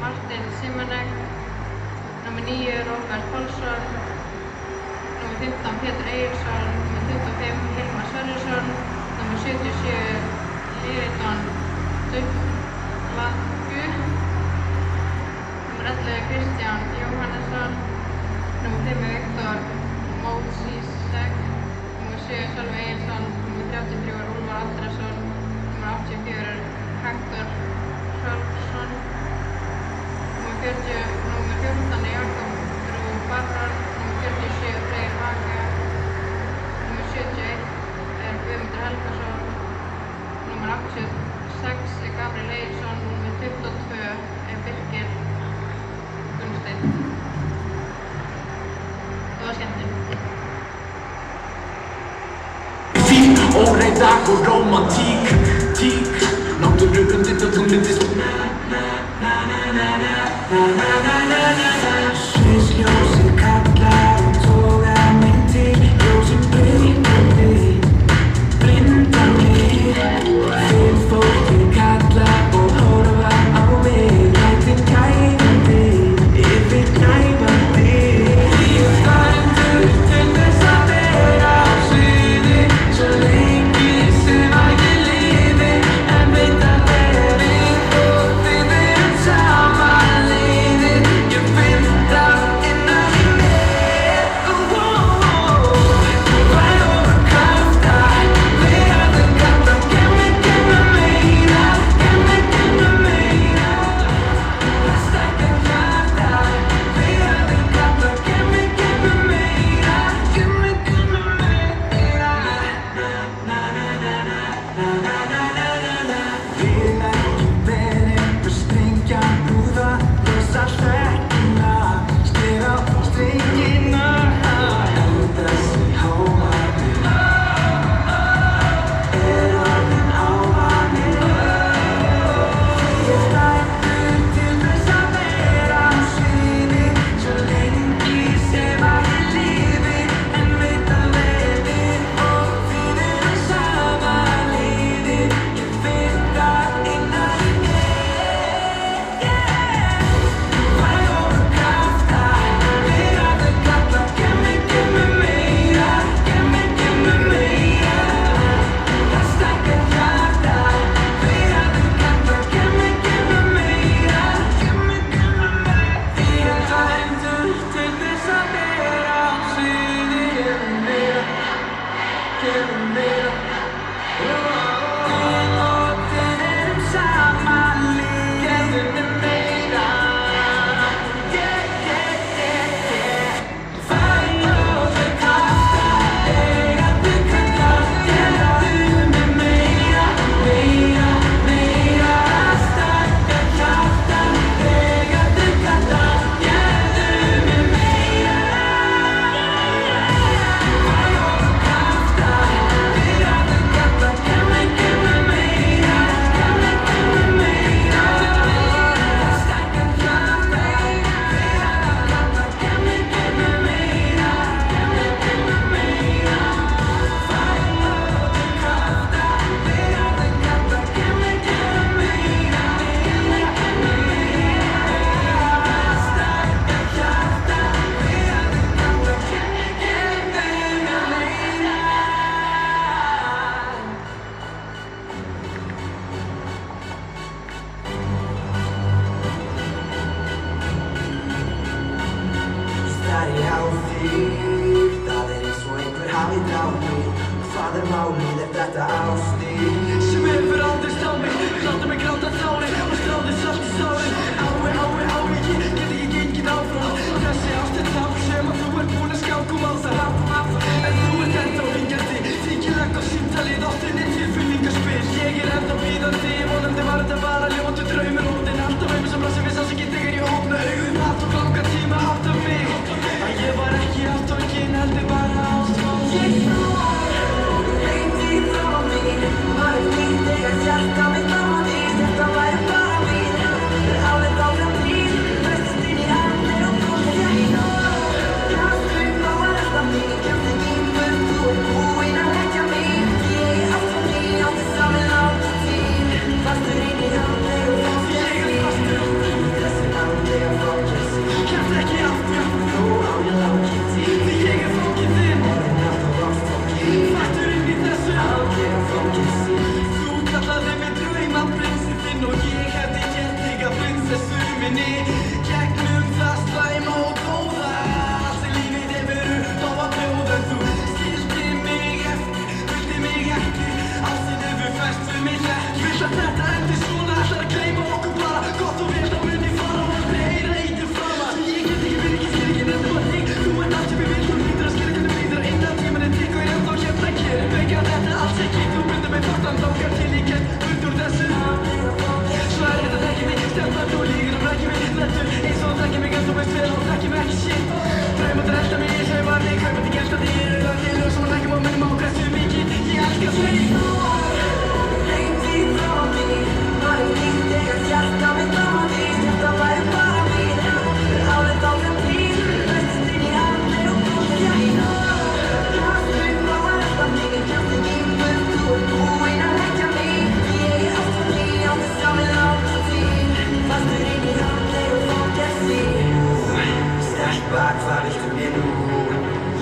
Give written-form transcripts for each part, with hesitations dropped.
Martin Simonek. Númer 9 Róbert Pálsson. Númer 15 Pétur Egilsson. Númer 25 Hilmar Sverrisson. Númer 77 Lyridon Duflagu. Númer 11 Kristján Jóhannesson. Númer 5 Viktor Mósísek. Númer 7 Sölvi Egilsson. Númer 33 Úlfar Andrésson. Númer 84 Hektor Hrólfsson. Númer 14 Jakob Brú Barrar. Númer 47 Freyr Hage. Númer 71 Guðmundur Helgason. Númer 86 Gabriel Egilsson. Númer 22 Birkir Gunnsteinn. Það var skemmtilegt. Óreiða og rómantík, náttúru undir og tónlist. Sviðsljósið kallar og togar mig til. Ljósið blindar mig. Vil fólkið kalla og horfa á mig. Lætin kæfandi, yfirgnæfandi. Ég stæður til þess að vera á sviði. Svo lengi sem að ég lifi. En veit að verið og við erum saman leiðir. Ég finn það innan í mér. Fær ofur krafta, verður kalla. Gef mér meira, gef mér meira. Það stækkar hjarta, verður kalla. Gef mér meira, gef mér meira. Vil ekki verið að strengja hrúða. Losa hlekkina, skrifa á strengina. Þessi hávaði orðinn ávani. Ég stæður til þess að vera á sviði. Svo lengi sem að ég lifi. En veit að verið og við erum saman leiðir. Ég finn það innan í mér. Fær ofur krafta, verður kalla. Gef mér meira, gef mér meira. Það stækkar hjarta, verður kalla. Gef mér meira, gef mér meira. Ég dæmdur til þess að vera á sviði. Gef mér meira. Við og við erum saman leiðir. Gef mér meira. Fær ofur krafta, verður kalla. Gefðu mér meira, meira. Það stækkar hjarta, verður kalla. Gefðu mér meira. Fær ofur krafta, verður kalla. Gef mér meira, gef mér meira. Það stækkar hjarta, verður kalla. Gef mér meira, gef mér meira. Fær ofur krafta, verður kalla. Gef mér meira, gef mér meira. Það stækkar hjarta, verður kalla. Gef mér meira. Stari á þig, það eins og einhver hafi dráið. Hvað málið, þetta ástig sem hefur aldrei stá mig. Láta mig gráta tárin og stráði salt í sárin. Ái, ég get ekki gengið áfram. Þessi ást tákn sem að þú búin að skákum á það. En þú ennþá hringandi, þykilegt á símtalið. Áttinni tilfinningaspil. Ég ennþá bíðandi, vonandi var þetta bara ljótur draumur. Hóttinn alltaf heim sem rassi við sásikinn þegar ég opna augun. Það tók langan tíma að átta mig að ég var ekki ástofnginn, heldur bara ástfanginn. Ég frá, frá mig. minni gegnum það slæma og góða allt sem lífið hefur upp á að bjóða þú skildi mig eftir, vildi mig ekki allt sem hefur fest við mig ekki vill að þetta endi svona ætlar að gleyma okkur bara gott og vel þá mun ég fara og aldrei heyra í þér framar ég get ekki verið ekki skil ekki nefnum að þig þú ert allt sem ég vil þú hlýtur að skilja hvernig líður innan tíminn er trygg og ég ennþá hérna gerir vekja þetta alls ekki þú bundir mig fastan þangað til ég get burt úr þessu svo er þetta þekki mig stefnan þú lígur og rækki mig lettur eins og þekki mig en þú veist vel og þekki mig ekki shit draumandur elta mig ég segi var þig kaupandi gæsta þig ég er öll í lög sem að þekki mig minnum á hversu mikið ég elska þig Lengti frá mig var ég líkt þegar hjarta mitt á því þetta væri bara mín áleit á þeim tíð bestist inn í andli og búið mín Kast mig frá að elta mig en kemst ekki burt þú ert búinn að leggja mig ég er allt frá því á þess að við láta þín fastur inn í andli og fangelsi Stelpa, hvað viltu mér nú?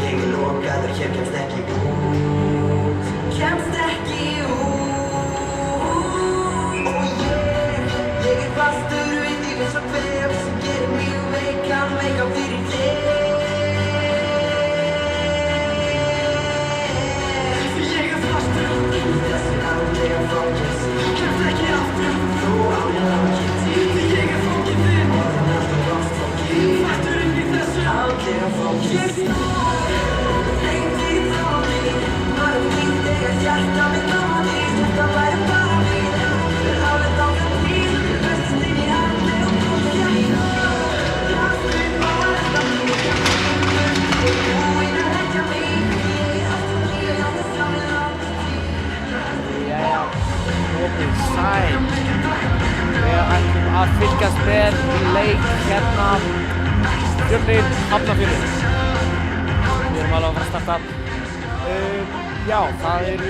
Ég er lokaður, hér kemst ekki út Kemst ekki út Og ég er fastur við þig eins og vef sem gerir mig veikan fyrir þig Ég er fastur þessi andlega fangelsi Kemst ekki aftur þó á ég langi til Ég er fanginn þinn og þann alltaf vast fanginn Fastur inn í þessu andlega fangelsi Lengti frá mig var ég líkt þegar hjarta mitt á því þetta væri bara mín áleit á þeim tíð bestist inn í andli og búið mín Kast mig frá að elta mig kemst ekki burt þú ert búinn að leggja mig ég er allt frá því á þess að við láta þín Jæja, opið sæl. Við ætlum að fylgjast með leik hérna Fjölnir Hafnarfjörður. Við erum alveg að fara að starta. Já, það er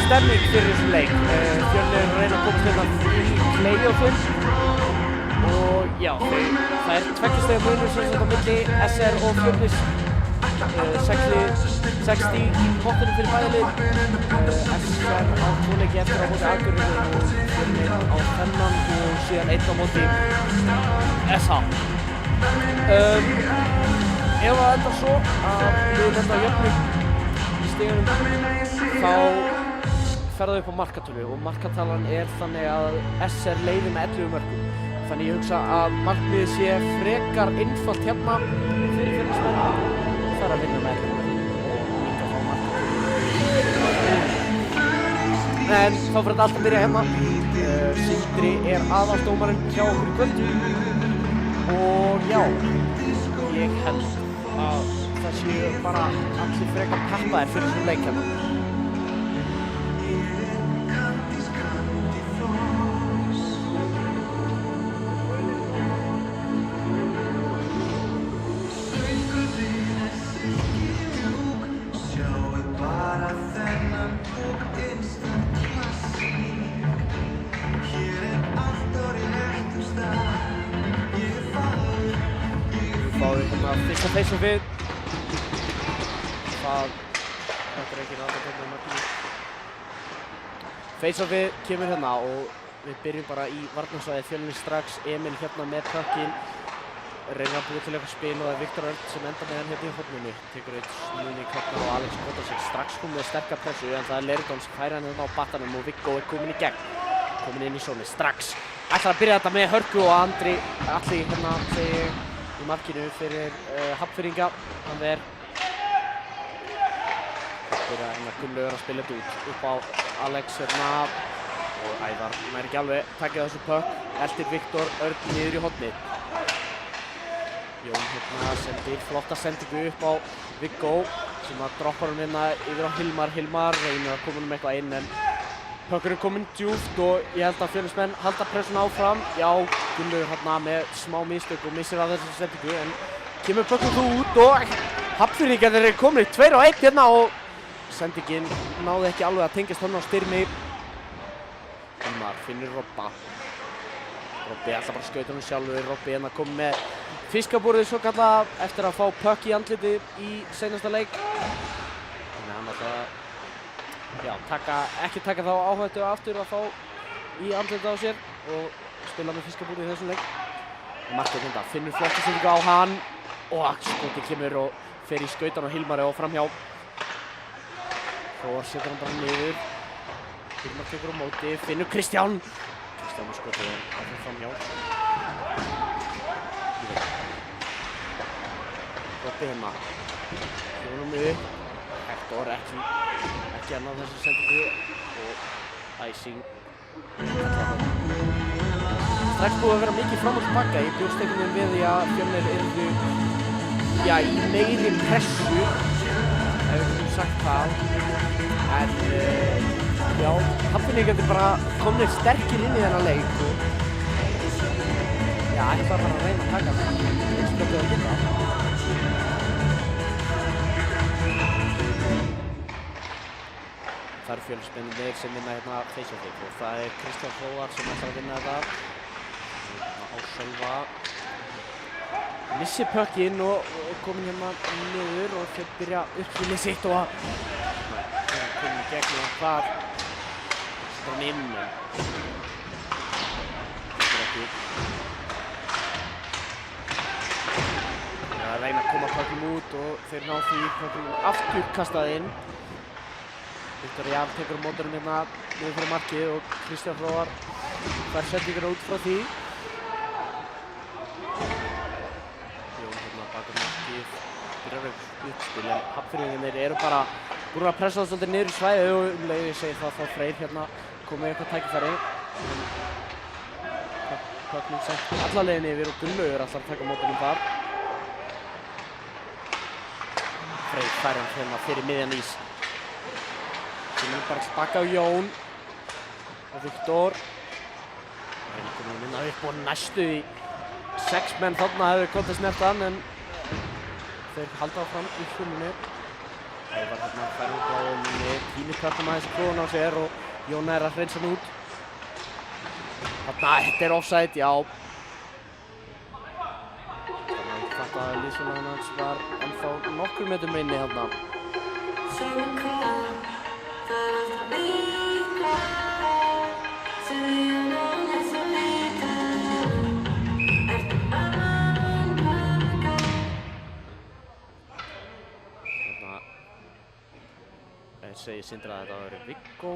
stemning fyrir þessum leik. Fjölnir reyna að komast hérna í play-offin og já, það er 2 stiga munur sem sagt á milli SR og Fjölnis. 60 í pottinu fyrir bæði lið. SR á 2 leiki eftir á móti Akureyri og Fjölnir á þennan og síðan 1 á móti SH. Ef það endar svo að við lenda á jöfnum í stigunum þá fer það upp á markatölu og markatalan er þannig að SR leiðir með 11 mörkum. Þannig ég hugsa að markmiðið sé frekar einfalt hérna fyrir Fjölnismenn það er að vinna með 11 mörkum og líka fá markatölu. En þá fyrir þetta allt að byrja hérna. Sindri er aðalsdómarinn hjá okkur í kvöld og já, ég held að það séu bara allir frekar peppaðir fyrir þessum leik hérna. Fyrsta face-offið þetta er ekki náttúrulega markið face-offið kemur hérna og við byrjum bara í varnarsvæði Fjölnir strax Emil hérna með puckinn reynir að búa til eitthvað spil og það er Viktor Örn sem endar með hann hérna í horninu tekur eitt snúni í kapna og Alex Kotasek strax komið með sterkar pressu en það er Leirdón sem færir hann hérna á battanum og Viggo er komin í gegn komin inn í sóni strax ætlar að byrja þetta með hörku og Andri Atli hérna segi í markinu fyrir Hafnfirðinga hann er byrja hérna Gunnlaugur að spila þetta upp á Alex hérna og Ævar nær ekki alveg takkið þessu puck eltir Viktor Örn niður í hornið Jón hérna sendir flotta sendingu upp á Viggo sem að droppar hann hérna yfir á Hilmar reynir að koma eitthvað inn en puckur er kominn djúpt og ég held að Fjölnismenn halda pressuna áfram já, Gunnlaugur hérna með smá mistök og missir af þessu sendingu en kemur puckur þú út og Hafnfirðingarnir er komin 2-1 hérna og sendingin náði ekki alveg að tengjast hann á Styrmi Hilmar finnur Robba ætlar bara að skauta hann sjálfur Robbi hérna komið með fiskabúrið svo kallað eftir að fá puck í andlitið í seinasta leik þannig hann ætla já, ekki taka þá áhættu aftur að fá í andlitið á sér og spila með fiskabúti í þessum leik. Martin hérna finnur flotta sendingu á hann og skotið kemur og fer í skautan á Hilmari og framhjá. Hróar setur hann bara niður. Hilmar tekur á móti, finnur Kristján. Kristján með skotið og hann fer framhjá. Robbi hérna. Hjónum upp. Hector ekki að ná þessu sendingu og æsing. Strax búið að vera mikið fram og tilbaka. Ég bjóst einhvern veginn við því að Fjölnir yrðu í meiri pressu, ef við getum sagt það. En Hafnfirðingarnir bara komnir sterkir inn í þennan leik og ætla bara að reyna að taka það eins fljótt og geta. Það eru Fjölnismennirnir sem vinna hérna face-offið og það er Kristján Hróar sem ætlar að vinna þetta. Á Sölva. Missir puckinn og komin hérna niður og þeir byrja uppspilið sitt og komin í gegn og hvað setur hann inn en þetta ekki. Það er að reyna að koma puckinn út og þeir ná því puckinn aftur kastað inn. Viktor Jarl tekur á mótunum hérna niður fyrir markið og Kristján Hróar fær sendinguna út frá því. Jón hérna bakur markið, byrjar uppspil en Hafnfirðingarnir eru bara búin að pressa það svolítið niður í svæðið og ég segi það þá Freyr hérna komið eitthvað tækifæri. Puckinn sett alla leiðin yfir og Gunnlaugur ætlar að taka á mótunum þar. Freyr fær hann hérna fyrir miðjan ís. Sem er bara tilbaka á Jón og Viktor. Það er komið minna upp og næstu í 6 menn þarna hefur komið snert hann en þeir halda áfram í fjölunni. Það var hérna að færa út á minni tími puckinn aðeins að klóðan á sér og Jón er að hreinsa hann út. Þarna, þetta er offside, já. Þannig að þetta liðsfélaginn hans var ennþá nokkrum metrum inni þarna. Segir Sindri að þetta hafi verið Viggo.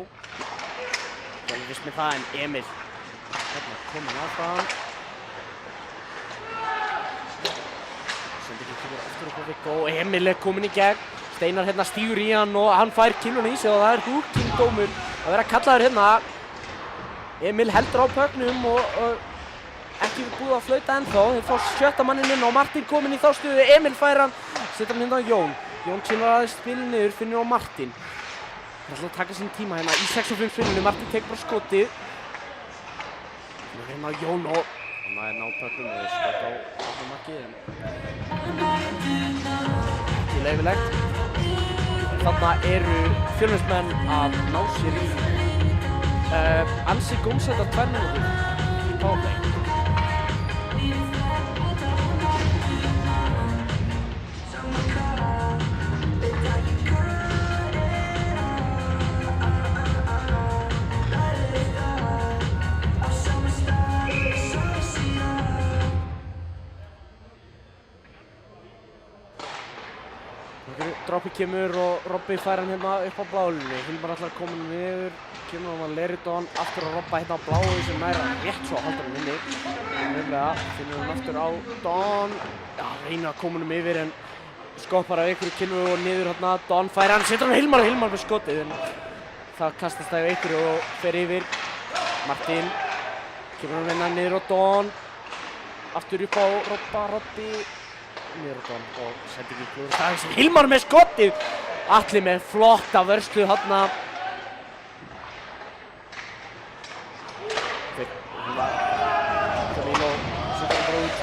Það er viss með það en Emil hérna kominn áfram. Sindri kemur aftur upp á Viggo og Emil er kominn í gegn. Steinar hérna stígur í hann og hann fær kinnuna í sig og það er húkingdómur að vera kallaður hérna. Emil heldur á pucknum og ekki búið að flauta ennþá. Þeir fá sjötta manninn inn og Martin kominn í þá stöðu. Emil fær hann, setur hann hérna á Jón. Jón kynnar aðeins spilið niður, finnur á Martin. Það ætla að taka sinn tíma hérna í 6-5 spilinu. Martin tekur bara skotið. Hérna á Jón og hann er ná pucknum og skot á markið en ekki leyfilegt. Þarna eru Fjölnismenn að ná sér í ansi gómsæta 2 mínútur í powerplay. Droppi kemur og Robbi fær hann hérna upp á blálunni. Hilmar ætlar að koma niður, kemur hann að Leridon, aftur að Robba hérna á bláu sem nær hann rétt svo að halda hann inni. Finnur hann aftur á Don, reynir að koma hann yfir en skoppar af einhverju kynnu og niður hérna. Don fær hann, setur hann Hilmar og Hilmar með skotið en það kastast það af einhverju og fer yfir. Martin kemur hann hérna niður á Don, aftur upp á Robba, Robbi. Niður á Don og sendi ekki klúður það sem Hilmar með skotið. Atli með flotta vörslu þarna. Camilo setur hann bara út.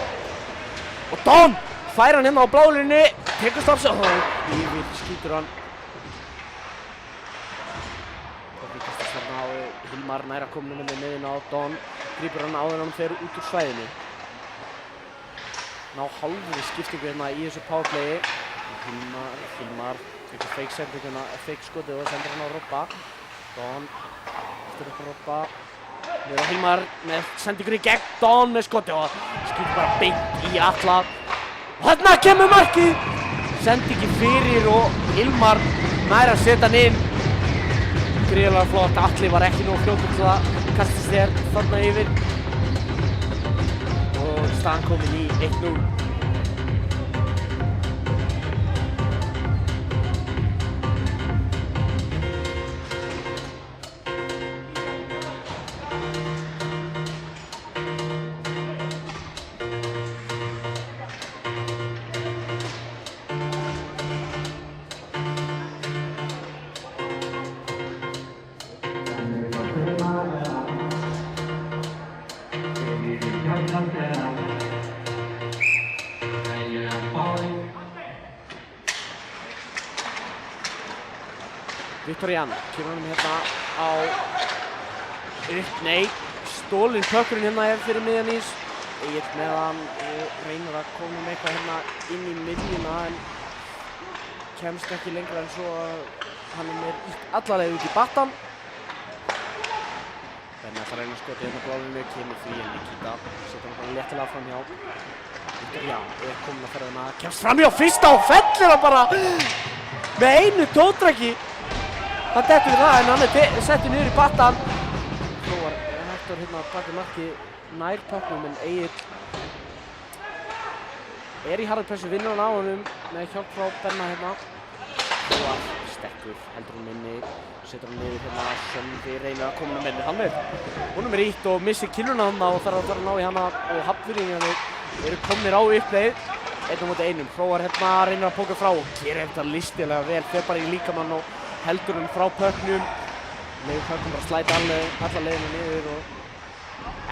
Og Don fær hann hérna á blálunni, tekur stafs og yfir skýtur hann. Robbi kastast þarna á Hilmar nær að koma með miðjuna á Don. Grípur hann áður en hann fer út úr svæðinu. Ná hálfri skiptingu hérna í þessu powerplayi. Hilmar tekur fake skotið og sendir hann á Robba. Don eftir upp á Robba. Niður á Hilmar með sendingur í gegn, Don með skoti og skýtur bara beint í Atla. Og þarna kemur markið! Sendingin fyrir og Hilmar nær að setja hann inn. Gríðarlega flott, Atli var ekki nógu fljótur til að kasta sér þarna yfir. Og staðan komin í 1-0. Viktor Jan kemur hann hérna á stólinn pökkurinn hérna fyrir miðjan ís. Egill með hann og reynir að koma með eitthvað hérna inn í miðjuna en kemst ekki lengra en svo að hann er ítt alla leið út í battan. Benni ætlar að reyna að skota hérna blálinu, kemur því en Nikita setur hann bara léttilega framhjá. Viktor Jan komin að ferðina, kemst framhjá fyrsta og fellir hann bara með einu tótraki. Hann dettur við það en hann er settur niður í battan. Prófar Hector hérna baki marki nær pökknum en Egill er í harðri pressu, vinnur hann á honum með hjálp frá Benna hérna. Prófar stekkur, heldur hann inni, setur hann niður hérna, Sölvi reynir að koma hann með hann upp. Honum er ítt og missir killuna hann og þarf að fara að ná í hana og Hafnfirðingarnir eru komnir á uppleið. 1-1. Prófar hérna, reynir að póka frá og gerir þetta listilega vel, fer bara í líkamann og heldur hann frá pökknum. Leifur pökknum bara slæta alla leiðina niður og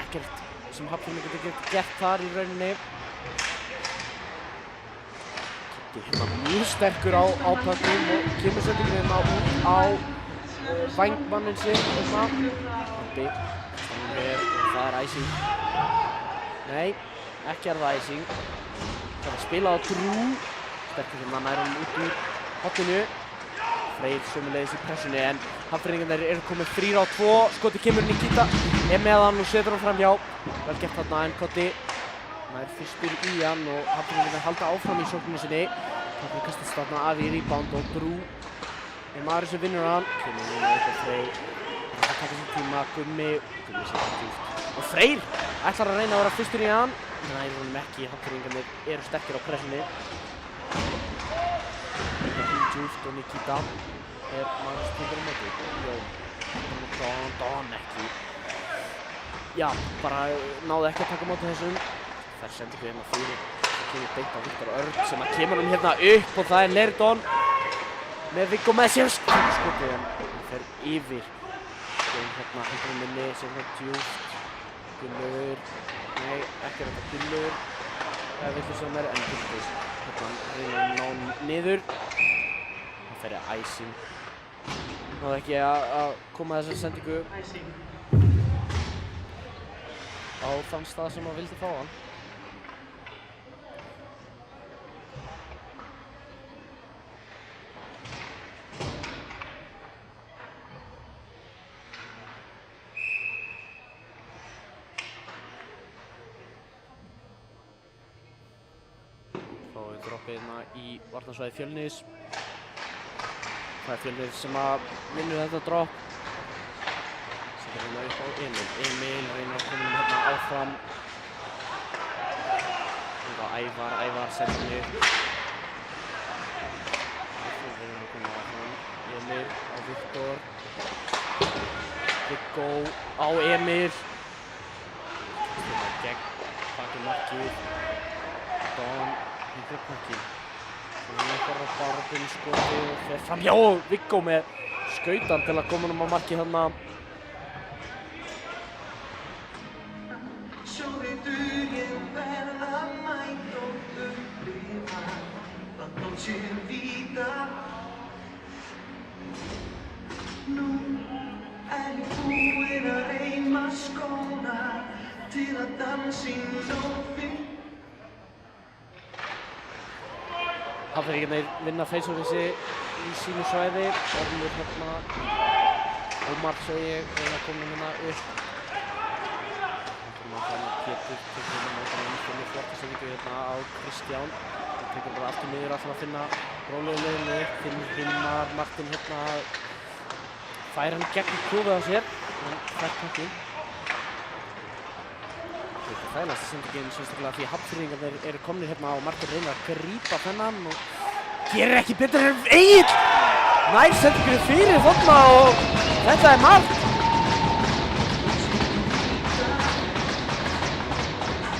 ekkert sem Hafnfirðingar getur gert þar í rauninni. Kitti hérna mjög sterkur á pökknum og kemur sendingin hérna út á vængmanninn sinn hérna. Hoppi, og það er æsing. Nei, ekki er það æsing. Það er að spila á Drú. Sterkur hérna nær hann út úr hotinu. Freyr sömuleiðis í pressunni en Hafnfirðingarnir eru komið 3-2. Skoti kemur Nikita, er með hann og setur hann framhjá. Vel gert þarna en Kotti nær fyrstur í hann og Hafnfirðingarnir halda áfram í sókninni sinni. Kotti kastast þarna af í rebound og Drú er maðurinn sem vinnur hann. Kemur núna upp á Freyr. Það taka sér tíma, Gummi sér djúpt. Og Freyr ætlar að reyna að vera fyrstur í hann. Nær honum ekki, Hafnfirðingarnir eru sterkir á pressunni. Djúpt og Nikita er maður sem tekur móti. Don ekki. Já, bara náði ekki að taka móti þessum. Þær sendir hérna fyrir. Það kemur beint á Viktor Örn sem að kemur hann hérna upp og það er Leirdon með Viggo með sér skotið en hann fer yfir. Hérna heldur hann minni, sem hérna djúpt. Gullur. Nei, ekki þetta Gullur. Það er villu sem er en Gullur. Hérna reynir að ná hann niður. Það fer í æsing. Náði ekki að koma þessari sendingu á þann stað sem hann vildi fá hann. Fáum droppið hérna í varnarsvæði Fjölnis. Það er Fjölnir sem að vinnur þetta dropp. Setur hérna upp á Emil. Emil reynir að koma hérna áfram. Þetta Ævar sendir hann upp. Ævar reynir að koma áfram. Emil á Viktor. Viggo á Emil. Gegn baki markið. Don í gruppmarkið. Hann er bara á barðinu skoti og fer framhjá og Viggo með skautan til að koma honum á markið þarna. Nú er ég búinn að reima skóna til að dansa í lofti. Hafnfirðingarnir vinna face-offensi í sínu svæði. Ormur hérna, Ómar segi ég, reyna að koma hérna upp. þannig að Pétur tekur hérna mótan inn, finnur flotta sendingu hérna á Kristján. Hann tekur bara aftur niður alltaf að finna rólegu leiðinni, finnur Hilmar, Martin hérna, fær hann gegn klúfið á sér, hann fær takkinn. Þetta er þægilegasta sendingin sérstaklega því að Hafnfirðingarnir eru komnir hérna og Martin reynir að grípa þennan og gerir ekki betur en Egill! Nær sendingunni fyrir þarna og þetta er mark!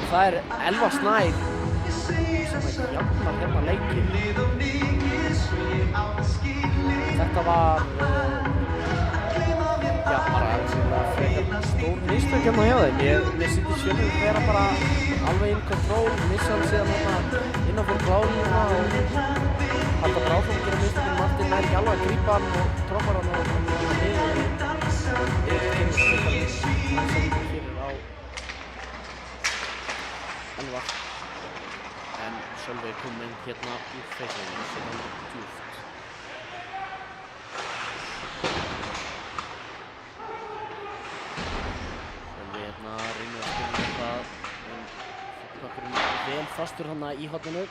Það er Elvar Snær sem jafnar hérna leikinn. Þetta var bara frekar stór mistök hérna hjá þeim. Mér sýndist Fjölnir vera bara alveg in control, missa hann síðan hérna inn á fyrir blálínuna og halda bara áfram að gera mistökin. Martin nær ekki alveg að grípa hann og troppar hann og hann niður fyrir á Elvar. En Sölvi er kominn hérna úr feysinu sem hann er djúpt. Sölvi hérna reynir að spila eitthvað en Pökkurinn er vel fastur hana í horninu.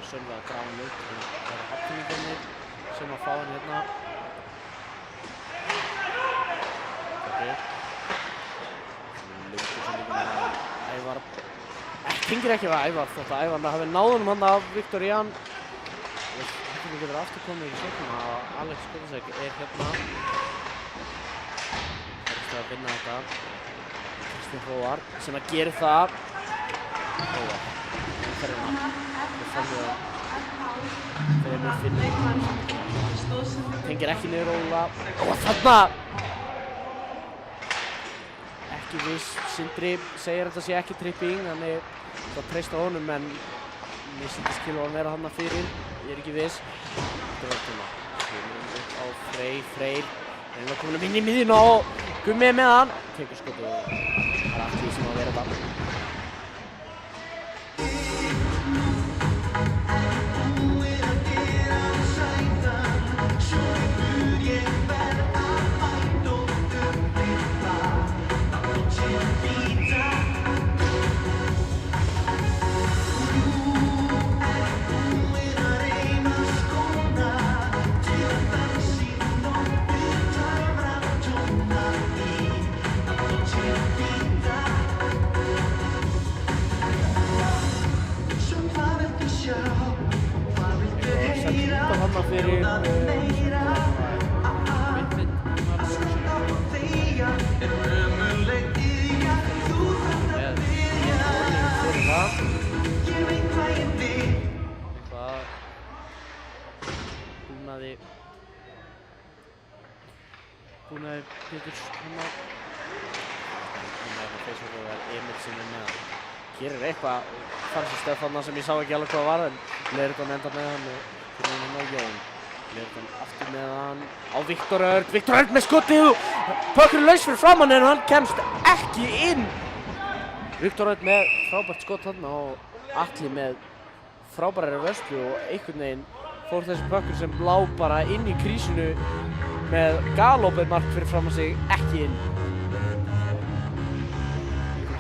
Sölvi að grafa hann út en það eru Hafnfirðingarnir sem að fá hann hérna. Lundur sem líka með Ævar. Tengir ekki við Ævar þótt að Ævar hafi náð honum hann af Viktor Jan. Hafnfirðingarnir getur aftur komið í sóknina og Alex Skottasek er hérna. Það er að vinna þetta. Kristján Hróar sem að gera það. Hróar. Það er hérna. Fremur Finnur tengir ekki niður Óla og þarna ekki viss. Sindri segir að þetta sé ekki tripping, þannig það treysta honum en mér sýndist skilur hann vera þarna fyrir, ég er ekki viss. Þetta er tíma kemur upp á Freyr reynir að koma inn í miðjuna og Gummi er með hann tekur skotu og það er allt því sem að vera þetta. Búnaði Péturs hana. Það er Emil sem er með hann. Hér er eitthvað fancy stöð þarna sem ég sá ekki alveg hvað var en Leirton enda með hann og fyrir hann á Jón. Leirton aftur með hann á Viktor Örn. Viktor Örn með skotið og Pökkurinn laus fyrir framann en hann kemst ekki inn. Viktor Örn með frábært skot þarna og Atli með frábærari vörslu og einhvern veginn fór þessi Pökkur sem lá bara inn í krísinu með galopið mark fyrir fram að sig ekki inn.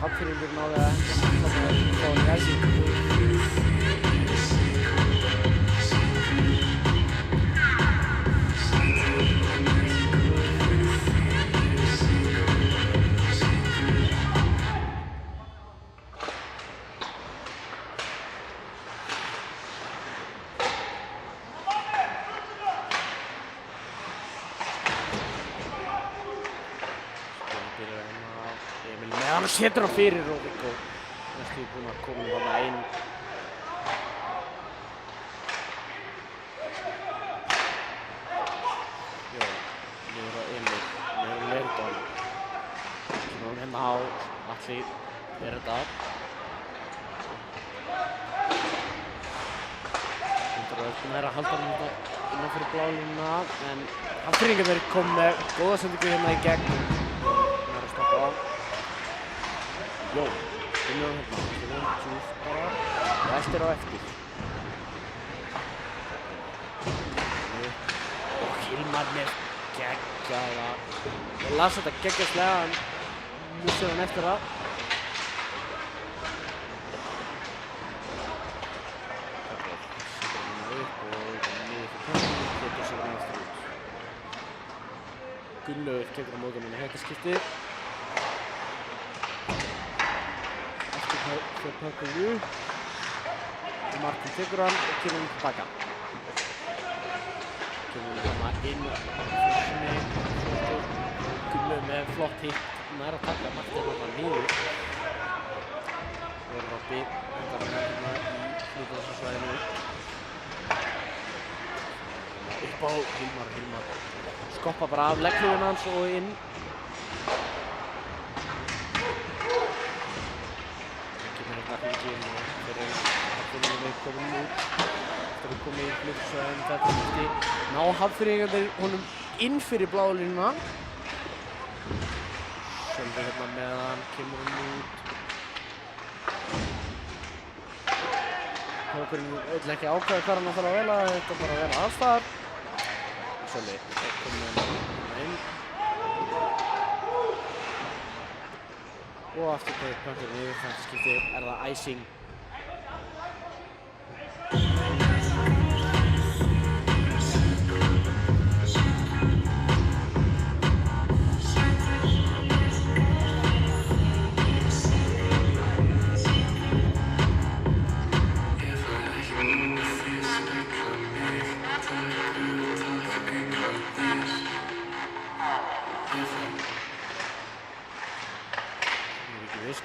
Hafnfirðingur náði að fá hann í æsingu. Hann setur hann fyrir og Viggo næstu búinn að koma þarna inn. Jó, niður á Emil, niður á Leirton. Svo hérna á Atli er þetta. Það er að halda hann þetta innan fyrir blálínuna en Hafnfirðingarnir kom með góða sendingu hérna í gegn. Það er að stoppa á. Jón, vinnur hann hérna, það er tjúft bara og eftir á eftir. Og Hilmar með geggjaða. Ég las þetta geggjastlega en missir hann eftir það. Setur hann upp og niður fyrir pökkinn, getur sér hann eftir út. Gunnlaugur tekur á móti hann í þetta skiptið. Eftir fyrir pökkinn upp. Og Martin tekur hann og kemur hann tilbaka. Kemur hann inn á fyrstni. Gunnlaugur með flott hitt. Nær að taka Martin hann niður. Og Robby hentar hann hérna í hlutasvæðinu. Upp á Hilmar. Skoppa bara af legghlífuna hans og inn. Kemur hérna hringinn og fyrir Hafnfirðingarnir komin út. Eftir að koma í hlutasvæðinu þetta skipti. Ná Hafnfirðingarnir honum inn fyrir bláu línuna. Sölvi hérna meðan, kemur hann út. Hókurinn vill ekki ákveða hvað hann þarf að vela, þetta bara að vela aðstæðar. Sölvi, komið hann inn. Og aftur tegir pökkurinn yfir, þetta skipti er það icing.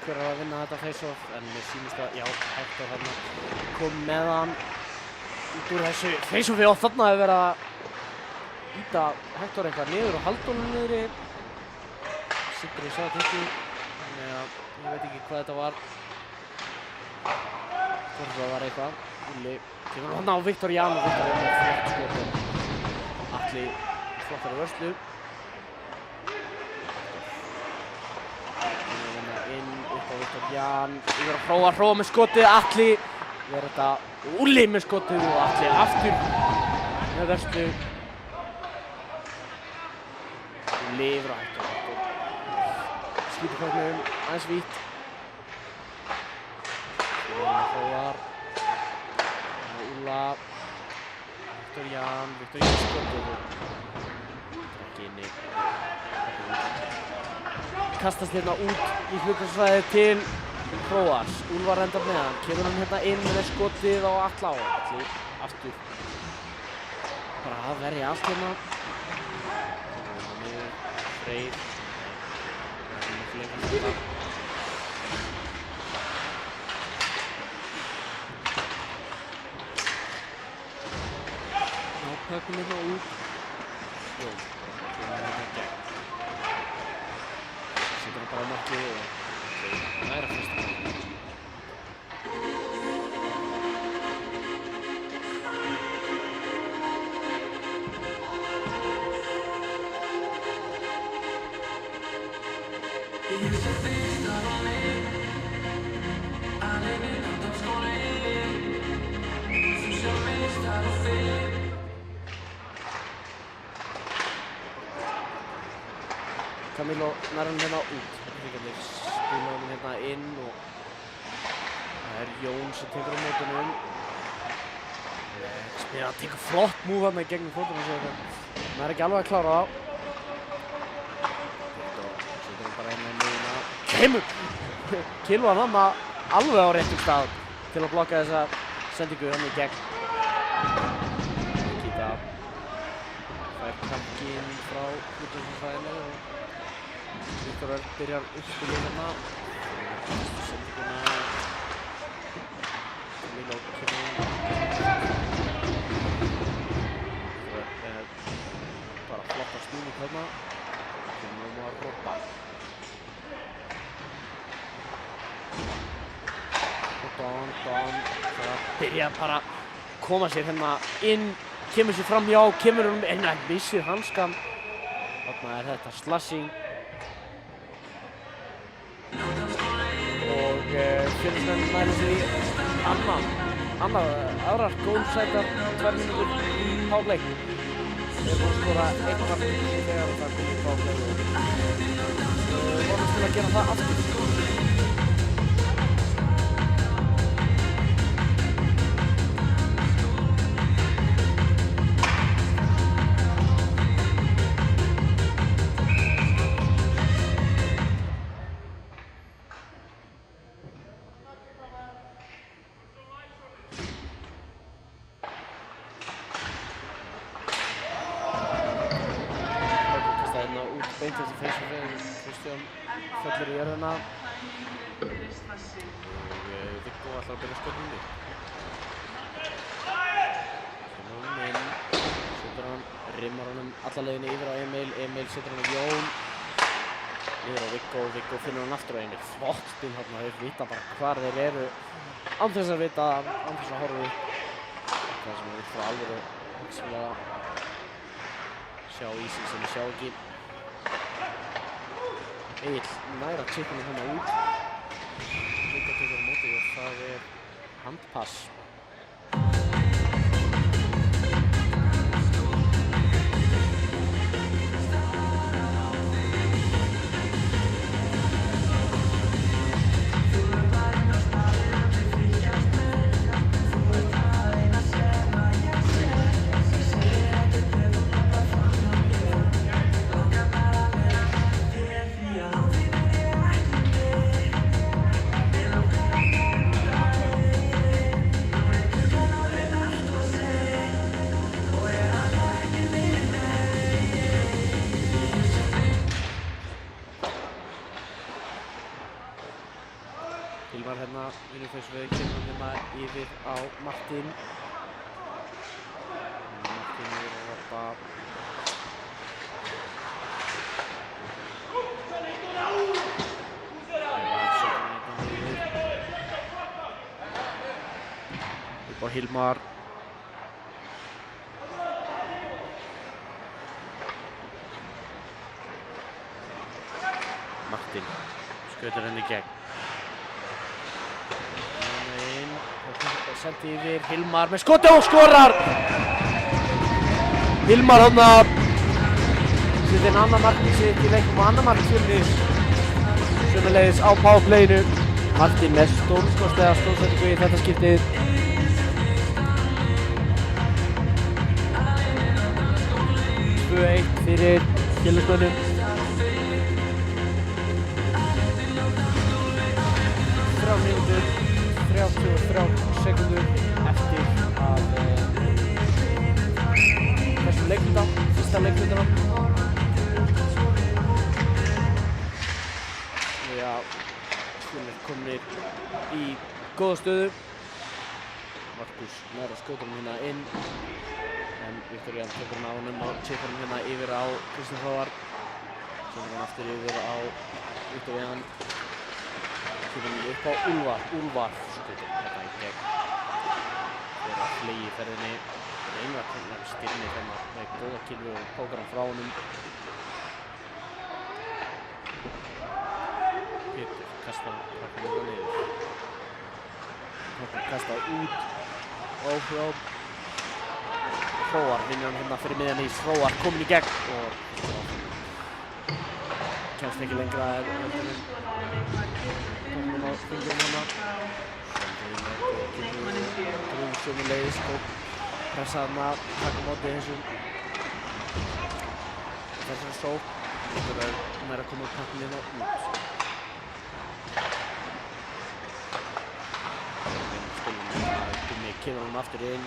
Hver að vinna þetta face-off, en mér sýnist að, já, Hector þarna kom með hann út úr þessu face-offi og þarna hefur verið að ýta Hector eitthvað niður og halda honum niðri. Sindri sá þetta ekki, þannig að ég veit ekki hvað þetta var. Hvort það var eitthvað. Úlli kemur hann á Viktor Jan og Viktor Jan með flott skot og Atli flottari vörslu. Viktor Jan yfir að hróa með skotið, Atli verður þetta Úlli með skotið og Atli aftur með vörslu. Úlli yfir að Hector. Skýtur hvernig aðeins vítt. Hróar. Úlla. Viktor Jan skotið og ekki inni. Kastast hérna út í hlutasvæðið til Hróars. Úlfar endar með hann. Kemur hann hérna inn með skotið á Atla og Atli aftur. Bara að verja allt hérna. Hérna niður. Freyr. Það er ekki lengur þetta. Ná pökkum hérna út. Jón. Kemur hérna gegn. Setur hann bara á markið og næra fyrsta. Camilo nær hann hérna út. Hafnfirðingarnir spila hann hérna inn og það er Jón sem tekur á mótunum. Hann tekur flott múf hérna í gegnum fótunum sig. Hann er ekki alveg að klára það. Setur hann bara hérna í miðjuna. Kemur! Kilvar hann alveg á réttum stað til að blokka þessa sendingu hann í gegn. Kíta. Fær kampinn frá hlutasvæðinu og Viktor Örn byrjar uppspilið hérna. Sendinguna. Camilo kemur inn. Bara flotta snúning hérna. Kemur að Robba. Og Don. Það byrja bara að koma sér hérna inn. Kemur sér fram hjá, kemur inn að missir hanskan. Þarna er þetta slashing. Og Fjölnismenn næra sér í aðrar gólsætar 2 mínútur í hálfleik. Við erum að skora einn mark þegar það komið frá fleiri. Vonast til að gera það aftur. Beint eftir face-off Kristján fellur í jörðina og Viggo ætlar að byrja skotninni. Svona hún inn, setur hann, rimmar honum alla leiðinni yfir á Emil, Emil setur hann á Jón, yfir á Viggo, Viggo finnur hann aftur á Emil. Flott spil þarna, þeir vita bara hvar þeir eru, án þess að vita, án þess að horfa upp. Það sem við frá alvöru hugsanlega sjá í sig sem við sjá ekki. Egill næra chipinu hérna út. Viggo tekur á móti og það handpass. Hilmar hérna, vinnurfeysveg, kemur hérna yfir á Martin. Martin yfir að varpa. Upp á Hilmar. Martin skautar henni í gegn. Sendi yfir, Hilmar með skoti og skorar! Hilmar hann að setja inn annað markið sitt í leiknum og annað markið sömuleiðis á powerplayinu. Martin með stórkostlega stóðsendingu í þetta skiptið. Fyrir Kjellurskvölum. 3 mínútur, 33 sekundur eftir að þessum leikluta, fyrsta leiklutana. Já, við komnir í góða stöðu. Markus næra skjótur hérna inn. En Viktorían tekur hann á honum og chipar hann hérna yfir á Kristján Hróar. Sendur hann aftur yfir á Viktorían. Kemur hann upp á Úlfar skjótur hérna í gegn. Þeir að flegi í ferðinni. Einvar konar styrnir hérna með góða kilvu og pókar hann frá honum. Pétur kastar hann hérna niður. Pétur kastar út og frá. Hróar vinnur hann hérna fyrir miðjan ís. Hróar kominn í gegn og kemst ekki lengra en kominn á fingrum hérna. Grún sömuleiðis og pressa hann að taka á móti þessari sókn. Þetta er að koma úr takkinn hérna út. Gummi kemur hann aftur inn.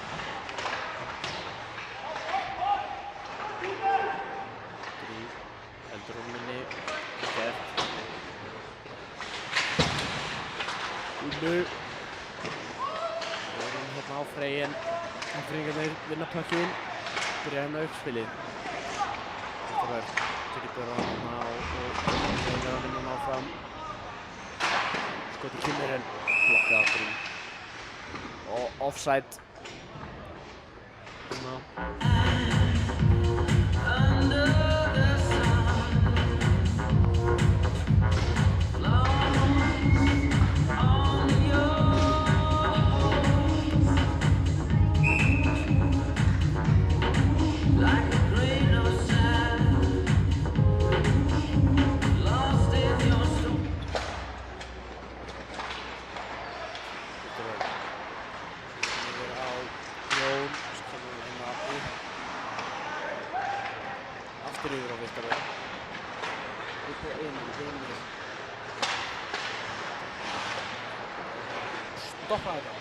Rúminni, gert. Gúlu. Við erum hérna á Freyjen. Freyingarnir vinna pökkinn. Byrja hérna uppspilið. Þetta verður tekið börða hérna og reynir að vinna hann áfram. Skoti Kimmerinn. Blokkað aftur í. Og offside. Hérna. Like a dream. aftur yfir á Viktor Örn. Upp á Emil. Stoppa þetta.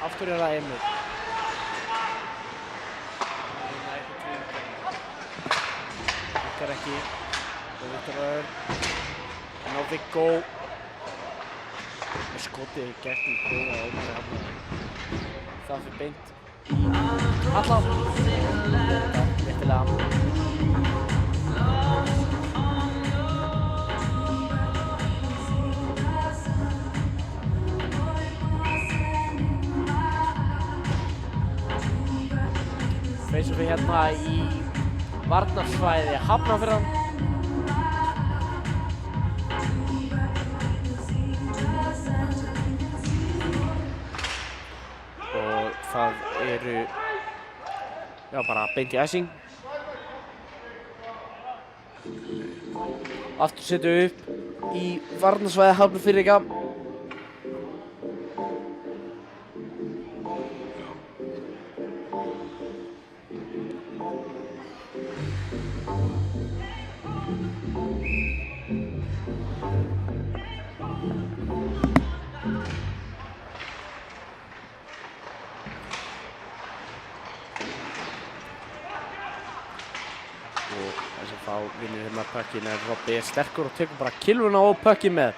Aftur það Emil. Virkar ekki. Og Viktor Örn. En á Viggo. Með skotið í gegnum góða Ómari hafnaði. Það fyrir beint í Halla. Réttilega. Feysum við hérna í varnarsvæði Hafnarfjarðar. Og það eru bara beint í æsing. Aftur setjum við upp í varnarsvæði Hafnarfjarðar. Þá vinnur hérna pökkin en Robby sterkur og tekur bara kilvuna og pökkin með.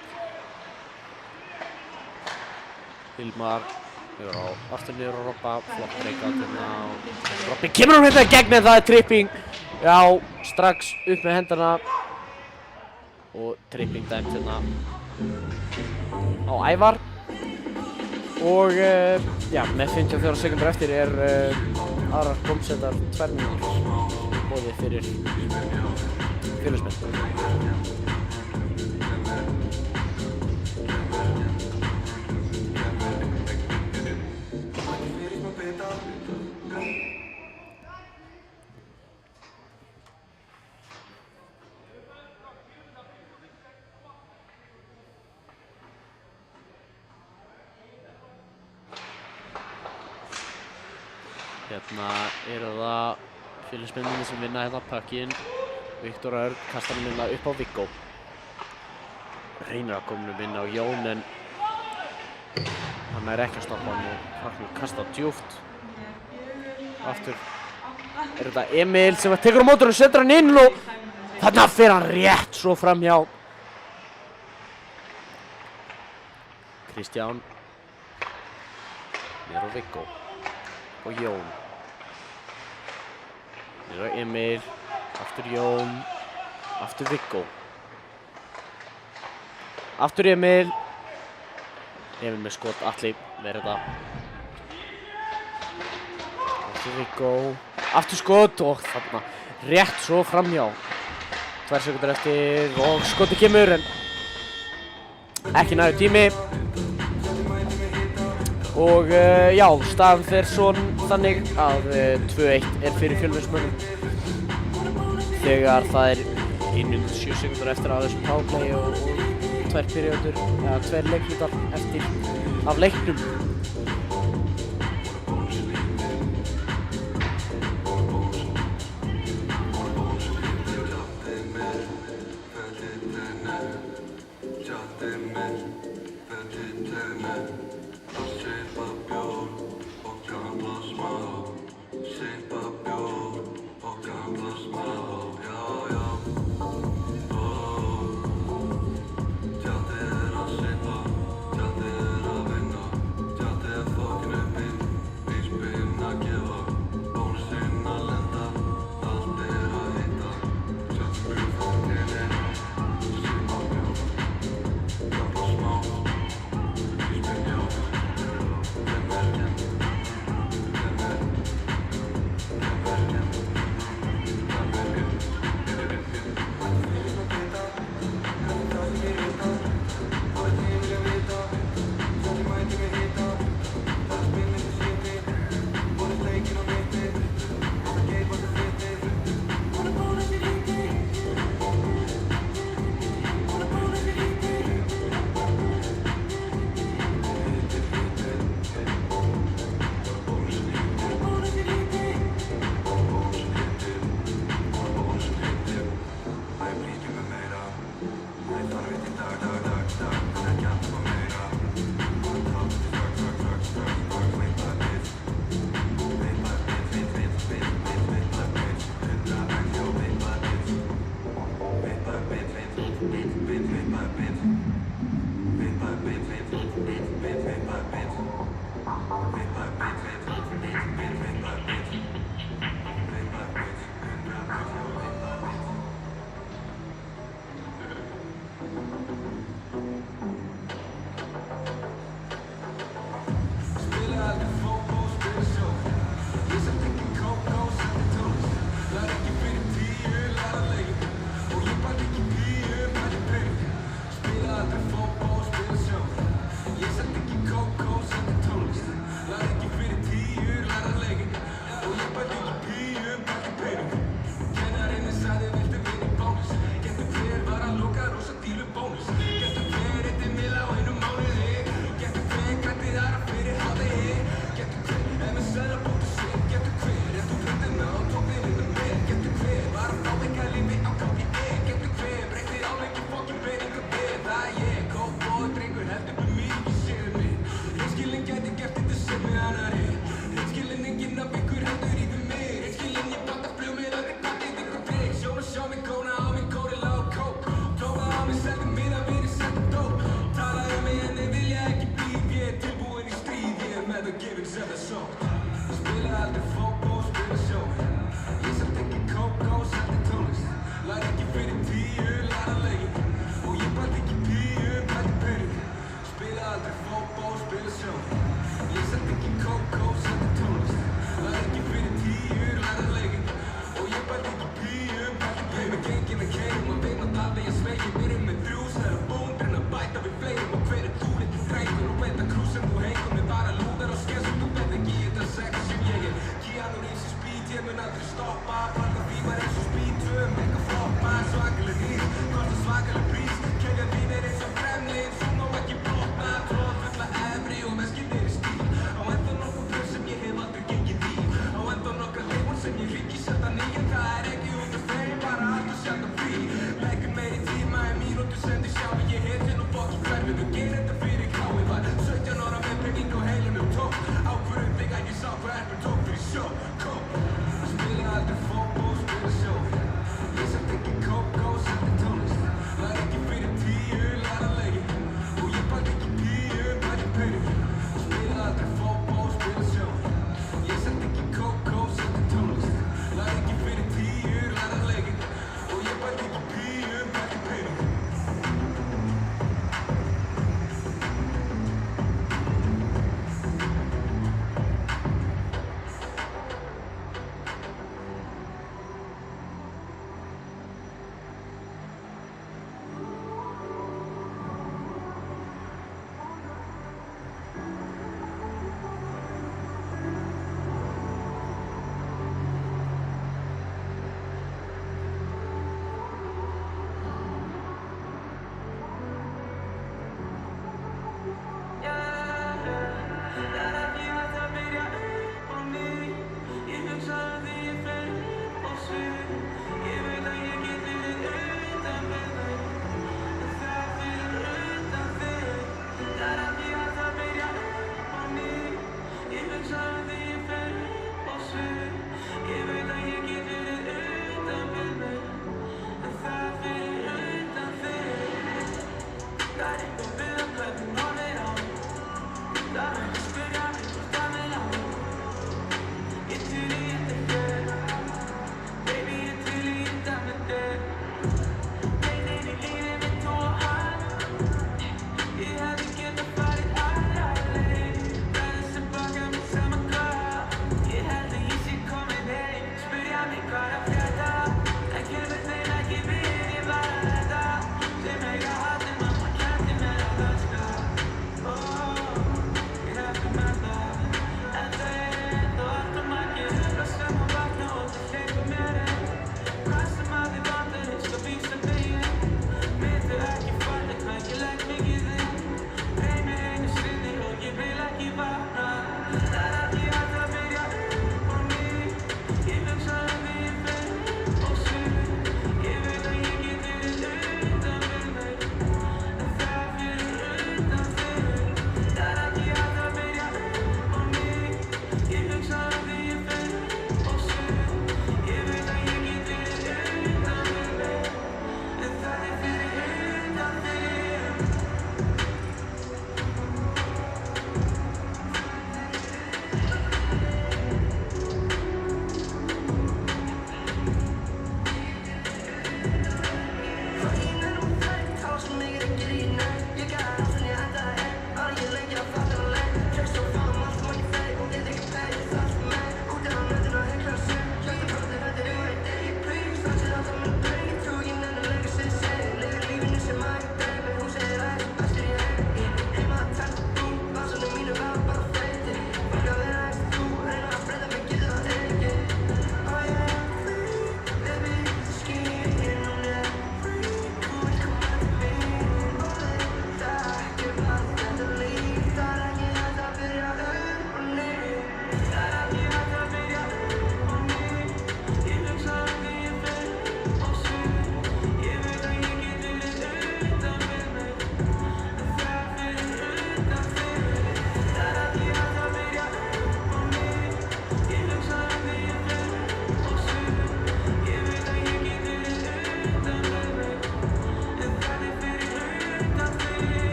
Hilmar niður á aftur niður á Robba, flott breakout hérna og Robby kemur hérna í gegn en það tripping. Já, strax upp með hendana og tripping dæmt hérna á Ævar. Og með 54 sekundur eftir aðrar gómsendar tværmínútur boðið fyrir félagsmenn. Hérna eru það félagsmennirnir sem vinna hérna pökkinn. Viktor Örn kastar hann hérna upp á Viggo. Reynir að koma hann inn á Jón en hann ekki að stoppa hann og hann kastar djúpt. Aftur þetta Emil sem tekur á mótor og setur hann inn og þarna fer hann rétt svo framhjá. Kristján niður á Viggo og Jón. Niður á Emil, aftur Jón, aftur Viggo. Aftur Emil. Emil með skot, Atli verður þetta. Aftur Viggo, aftur skot og þarna rétt svo framhjá. 2 sekúndur eftir og skotið kemur en ekki nægur tími. Og staðan fer þannig að 2-1 fyrir Fjölnismönnum þegar það 1:07 sekúndur eftir af þessum powerplay og 2 periódur, eða 2 leiklutar eftir af leiknum. stoppa Falla því var eins og spýtum Eitthvað floppa, svakaleg nýr Kosta svakaleg prís Kefja þín eins og gremlin Svo má ekki blotna Tróða fulla efri og meskir stíl Á ennþá nokkuð plöss sem ég hef aldrei gengið í Á ennþá nokkra leifur sem ég hringi sjaldan í En það ekki út af þeim, bara allt og sjaldan frí Leggur meiri tíma en mínútur sem þið sjá Ég heitinn og fokk í hverfinu, ger þetta fyrir kláið Var 17 ára með penning á heilunum tók Ákvörðum þig að ég sá hvað erfur tók fyrir sjó Spila aldrei fótból, spila sjó Ég samt ekki kókó, setti tónlist Var ekki fyrir 10, læra leiki Og ég bæti ekki 10, bæti pening Spila aldrei fótból, spila sjó Ég samt ekki kókó, setti tónlist Var ekki fyrir 10, læra leiki Og ég bæti ekki 10, bæti pening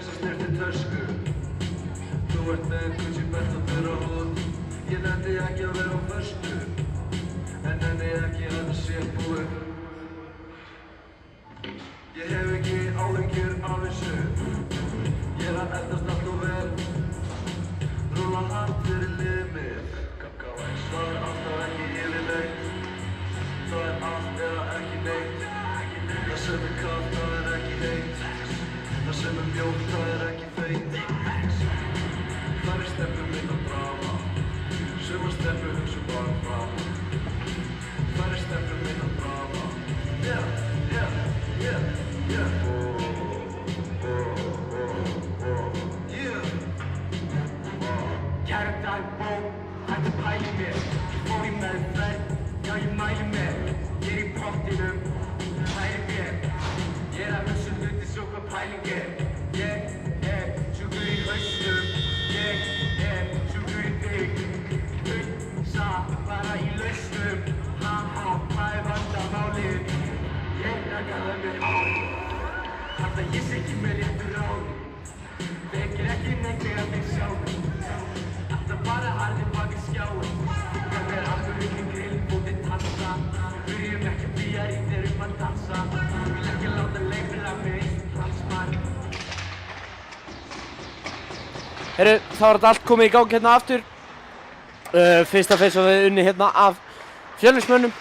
sem snirtir tösku. Þú ert með Gucci belt og þurra húð. Ég nenni ekki að vera á föstu, en nenni ekki að það sé búið. Ég hef ekki áhyggjur af þessu. Ég að eldast allt og vel. Rúlla hart fyrir liðið mitt. Það alltaf ekki yfirleitt. Það allt eða ekki neitt. Það sem kalt, það ekki heitt. Það sem mjótt, það ekki feitt. Það stefnum minn að draga. Sumar stefnur hugsa bara fram. Það stefnum minn að draga. Yeah. Kæra dagbók, hættu pæli mér. Ég fór í meðferð, já ég mæli mér. Ég í pottinum, hæri mér. Ég að hugsa hluti svo hvað pæling Ég sjúkur í hausnum. Ég sjúkur í þig. Hugsa bara í lausnum. Ha, hvað vandamálið? Ég rakaði mér ári. Alltaf ég sé ekki með réttu ráði. Vekir ekki neitt þegar þig sjá. Alltaf bara harðir bak í skjáin. Það alveg ekki grill, bútið tansa. Við byrjum ekki að bíja í þeir að dansa. Vil ekki láta leifra mig eins og transmann. Herru, þá er þetta allt komið í gang hérna aftur. Fyrsta face við unni hérna af Fjölnismönnum.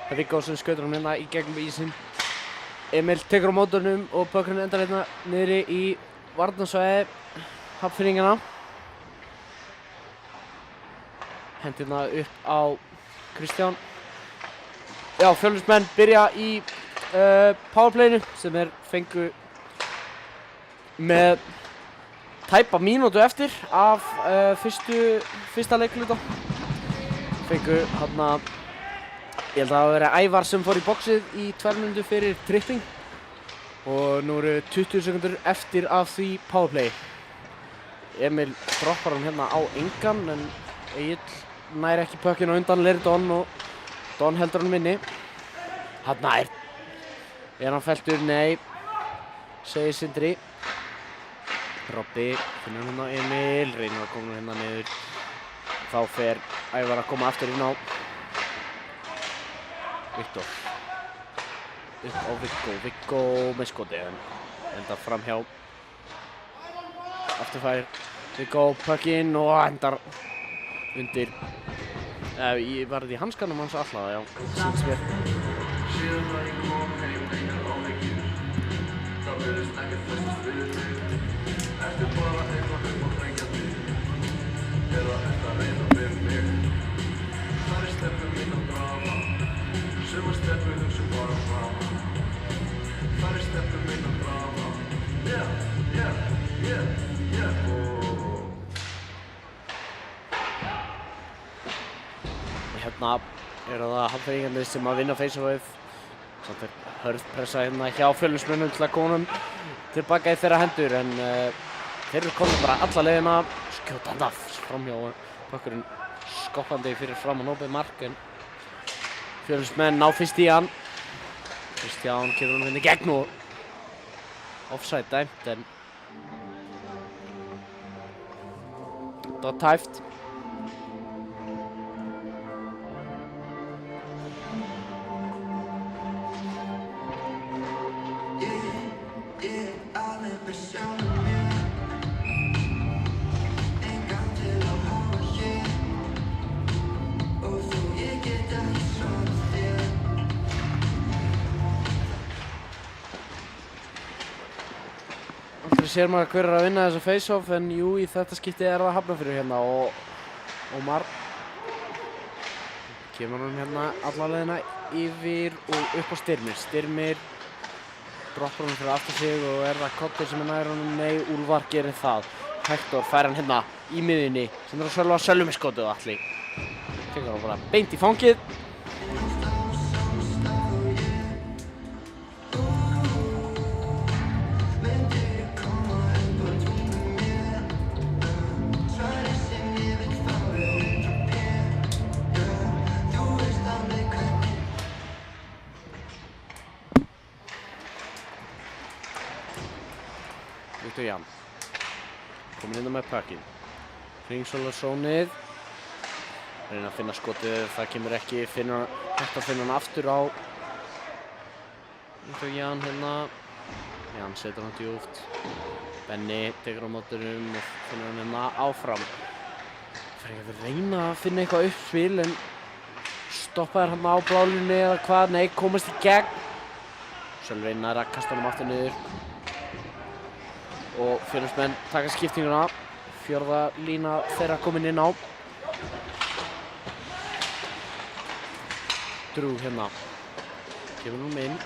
Það er Viggo sem skautar hann hérna í gegnum ísinn. Emil tekur á mótornum og pökkurinn endar hérna niðri í varnarsvæði Hafnfirðinganna. Hendi hérna upp á Kristján. Já, Fjölnismenn byrja í powerplayinu sem fengu með tæpa mínútu eftir af fyrsta leikluta. Fengu hérna, ég held að það veri Ævar sem fór í boxið í 2 mínútur fyrir tripping og nú eru 20 sekundur eftir af því powerplay. Emil droppar hann hérna á engan en Egill nær ekki pökkinn á undan Leiri Don og Don heldur hann minni. Þarna er hann feltur? Nei, segir Sindri. Robby finnur hann á Emil, reynir að koma hérna niður. Þá fer Ævar að koma aftur inn á Viktor. Upp á Viggo með skoti en endar framhjá. Afturfær Viggo pökkinn og endar undir. Ég varði í hanskanum hans alltaf, já, sýnst mér. Síðan var ég kom heim engar áhyggjur. Það virðist ekkert festast við þig. Ertu bara eitthvað þrengjandi? Eða ertu að reyna við mig? Það stefnum mín að draga. Sumar stefnur hugsa bara fram. Það stefnum mín að draga. Yeah. Hérna það Hafnfirðingarnir sem að vinna face-offið. Samt hörð pressa hérna hjá Fjölnismönnum til að koma honum tilbaka í þeirra hendur en þeir eru komin bara alla leiðina. Skjóta hann af framhjá pökkurinn skoppandi fyrir framan opið mark en Fjölnismenn ná fyrst í hann. Kristján kemur hann hérna í gegn og offside dæmt en það var tæft. Aldrei sér maður hver að vinna þessa face-off en jú, í þetta skiptið það Hafnarfjörður hérna og Ómar kemur hann hérna alla leiðina yfir og upp á Styrmir. Styrmir droppar hann fyrir aftur sig og það Kotti sem nær honum? Nei, Úlfar gerir það. Hector fær hann hérna í miðjunni sem að Sölvi með skotið og allir. Tekur hann bara beint í fangið. Viktor Jan. Kominn inn með puckinn. Hringsólarsónið. Reyna að finna skotið, það kemur ekki. Hægt að finna hann aftur á Viktor Jan hérna. Jan setur hann djúpt. Benni tekur á mótunum og finnur hann hérna áfram. Fyrir ekki að reyna að finna eitthvað uppspil en stoppaður hann á blálunni eða hvað? Nei, komast í gegn. Sölvi nær að kasta hann aftur niður. Og Fjölnismenn taka skiptinguna. Fjórða lína þeirra komin inn á. Drew hérna. Kemur hún inn.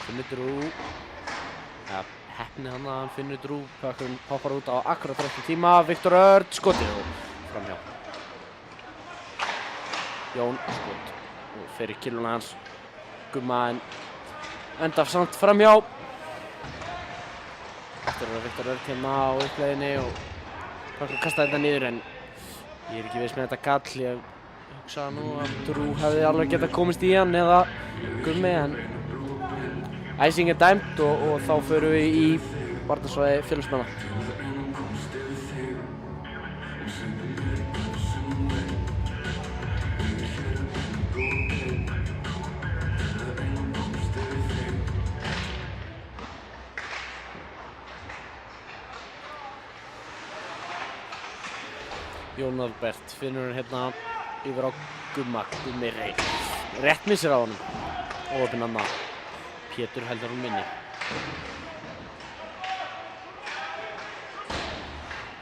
Finnur Drew. Ja, heppni hann að hann finnur Drew. Puckinn poppar út á akkurat réttum tíma. Viktor Örn skotið og framhjá. Jón skot. Og fyrir killuna hans. Gumma en endar samt framhjá. Eftir að Viktor Örn hérna á uppleiðinni og Puckinn kastaði þetta niður en ég ekki viss með þetta gall. Ég hugsaði nú að Drew hefði alveg getað komist í hann eða Gummi en æsing dæmt og þá förum við í varnarsvæði Fjölnismanna. Jón Albert finnur hann hérna yfir á Gumma. Gummi rétt missir á honum. Óöpinn annað. Pétur heldur hún minni.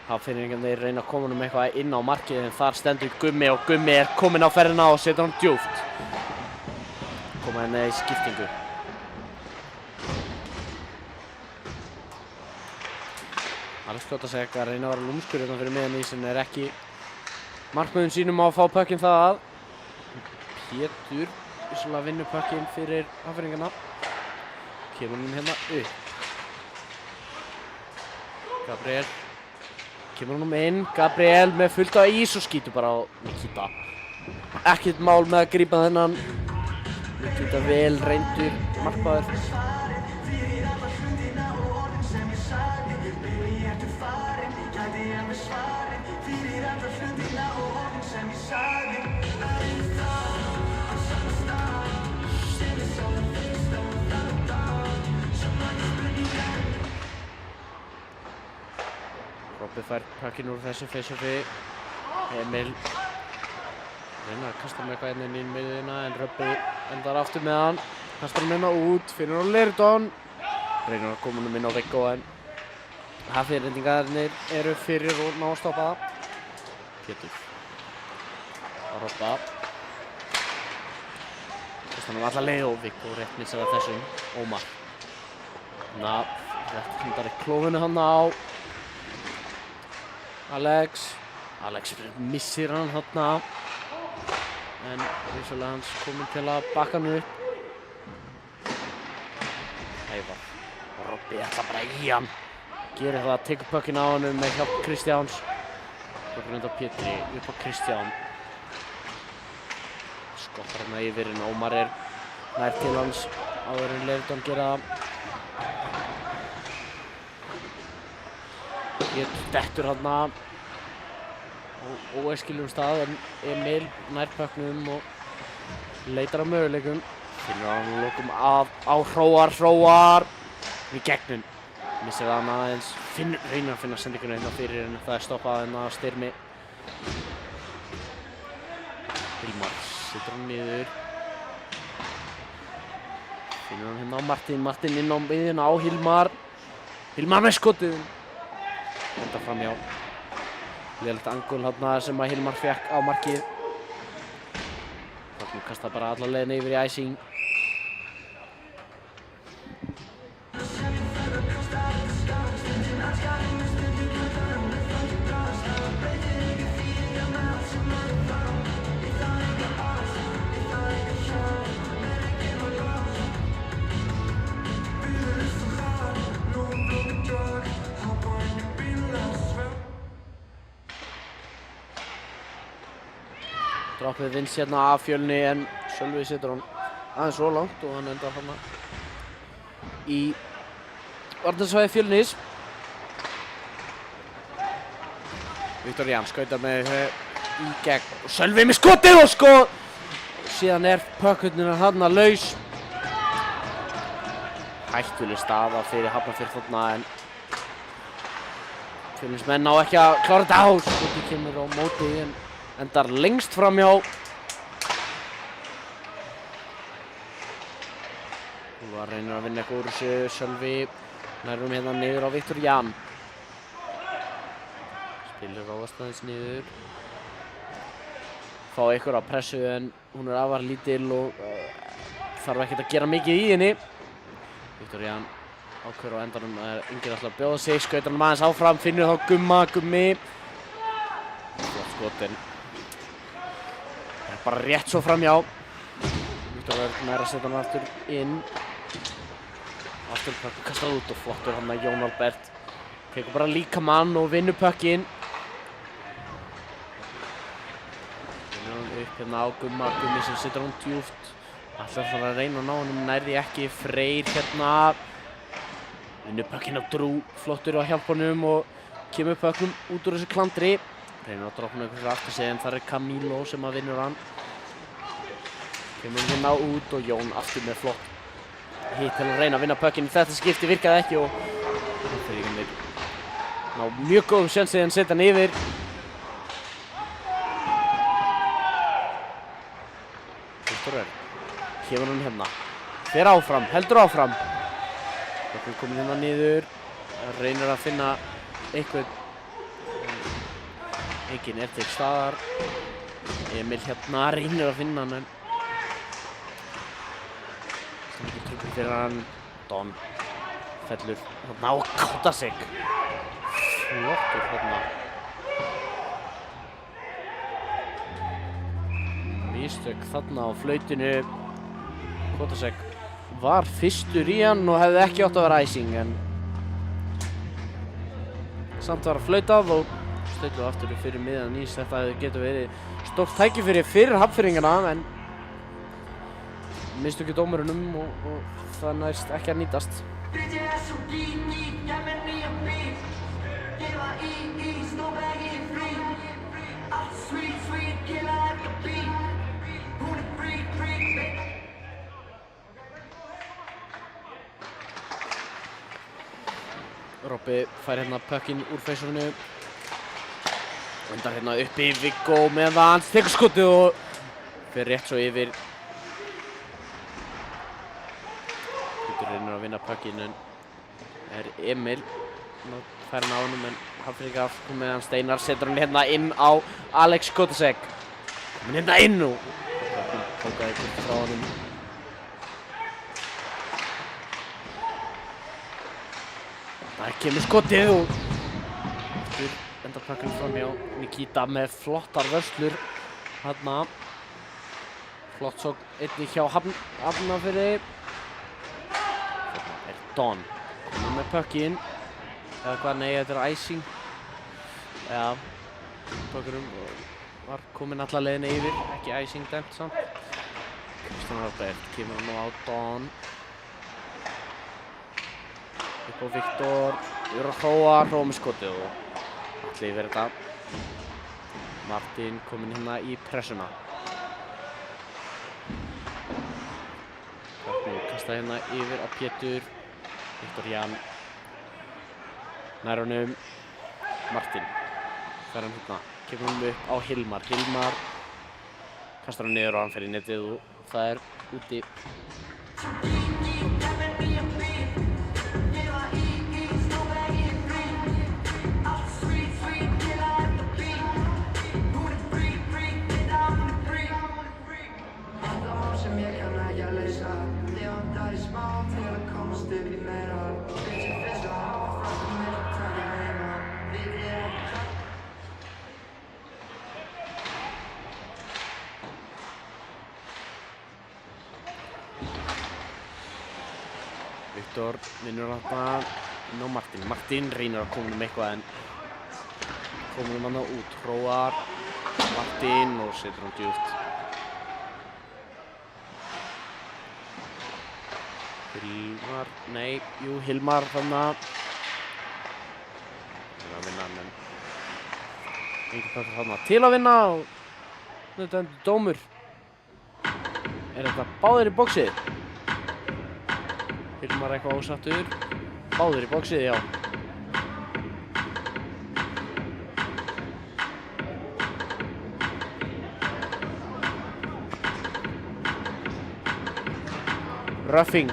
Hafnfirðingarnir reyna að koma honum eitthvað inn á markið en þar stendur Gummi og Gummi er kominn á ferðina og setur hann djúpt. Koma henni í skiptingu. Alex Kotasek að reyna að vera lúmskur hérna fyrir miðjan ísinn er ekki markmiðum sínum á að fá puckinn það að. Pétur vissulega vinnur puckinn fyrir Hafnfirðingarna. Kemur hann hérna upp. Gabriel. Kemur hann inn. Gabriel með fullt af ís og skýtur bara á Nikita. Ekkert mál með að grípa þennan. Nikita vel reyndur markmaður. Robby fær puckinn úr þessu face-offi. Emil reynar að kasta með eitthvað inn í miðjuna en Robby endar aftur með hann. Kastar hann hérna út, finnur á Leirdón. Reynar að koma honum inn á Viggo en Hafnfirðingarnir eru fyrir og ná að stoppa það. Pétur. Og Robba. Kastar hann alla leið og Viggo rétt missar að þessum. Ómar. Rétt hundar í klófinu hann á Alex. Alex missir hann þarna en vissulega hans kominn til að bakka hann upp. Ævar. Robby ætla bara í hann. Gerir það, tekur puckinn á honum með hjálp Kristjáns. Puckinn undan Pétri upp á Kristján. Skottar hann yfir en Ómar er nær til hans áður en Leirdón gera það. Pétur dettur hann á óæskilegum stað en Emil nær pucknum og leitar að möguleikum. Finnur hann lokum á Hróar í gegnum. Missir hann aðeins. Reynar að finna sendinguna hérna fyrir en það er stoppað hérna á Styrmi. Hilmar setur hann niður. Finnur hann hérna á Martin. Martin inn á miðjuna á Hilmar. Hilmar með skotið. Þetta framhjá. Lélegt angul hérna sem að Hilmar fekk á markið. Þannig kastar bara alla leiðina yfir í æsing. Droppið vinst hérna af Fjölni en Sölvi setur hann aðeins svo langt og hann endar hana í varnarsvæði Fjölnis. Viktor Jan skautar með í gegn og Sölvi með skotið og síðan puckurinn þarna laus. Hættuleg staða fyrir Hafnarfjörð þarna en Fjölnismenn ná ekki að klára þetta á. Skotið kemur á móti en endar lengst framhjá. Úlfar reynir að vinna eitthvað úr þessu. Sölvi nærum hérna niður á Viktor Jan. Spilir ráðast aðeins niður. Fá ykkur á pressu en hún afar lítil og þarf ekkert að gera mikið í henni. Viktor Jan ákveður á endanum yngir alltaf að bjóða sig, skautar hann aðeins áfram, finnur þá Gummi. Flott skotin. Bara rétt svo framhjá. Viktor nær að setja hann aftur inn. Aftur puck kastað út og flottur hann að Jón Albert. Tekur bara líka mann og vinnur puckinn. Vinnur hann upp hérna á Gummi sem setur hann djúpt. Ætlar að reyna að ná honum, nærði ekki. Freyr hérna. Vinnur puckinn á Drú, flottur á hjálp honum og kemur pucknum út úr þessu klandri. Reynir að droppa hann einhversu aftur sig en þar Camilo sem að vinnur hann. Kemur hérna út og Jón aftur með flott hitt til að reyna að vinna puckinn. Þetta skipti virkaði ekki og það fyrir ekki ná mjög góðum sjensi en setja hann yfir. Viktor Örn. Kemur hann hérna. Fer áfram, heldur áfram. Puckinn kominn hérna niður. Reynir að finna eitthvað. Enginn til staðar. Emil hérna reynir að finna hann en það er ekki tryggur fyrir hann. Don fellur þarna og káta sig. Flottur þarna. Mistök þarna á flautinu. Kotasek var fyrstur í hann og hefði ekki átt að vera icing en samt var að flautað og stöðluð aftur fyrir miðan ís. Þetta getur verið stórt tækifæri fyrir Hafnfirðingana en mistök í dómurunum og það næst ekki að nýtast. Robby fær hérna puckinn úr face-offinu. Endar hérna uppi Viggo meðan tekur skotið og fer rétt svo yfir. Hlutur reynir að vinna puckinn en Emil. Fær hann á honum en Hafnfirðingar kom með hann Steinar. Setur hann hérna inn á Alex Kotasek. Kominn hérna inn og tókaði burt frá honum. Það kemur skotið og endar puckinn framhjá. Nikita með flottar vörslur þarna. Flott sókn einnig hjá Hafnarfirði. Þarna Don. Kominn með puckinn. Eða hvað, nei, þetta icing. Já, puckurinn var kominn alla leiðina yfir. Ekki icing dæmt samt. Kristján Albert kemur nú á Don. Upp á Viktor, yfir að hróa með skotið og allir yfir þetta. Martin kominn hérna í pressuna. Nú kastaði hérna yfir á Pétur. Viktor Jan. Nær honum. Martin. Fær hann hérna. Kemur hann upp á Hilmar. Hilmar kastar hann niður og hann fer í netið og það úti. Viktor vinnur þarna inn á Martin. Martin reynir að koma eitthvað en komur hann út. Hróar Martin og setur hann djúpt. Hilmar, nei, jú, Hilmar þannig að vinna hann en engin pökkur þarna til að vinna og þetta endur dómur. Þetta báðir í boxið? Hilmar eitthvað ósattur. Báðir í boxið, já. Roughing.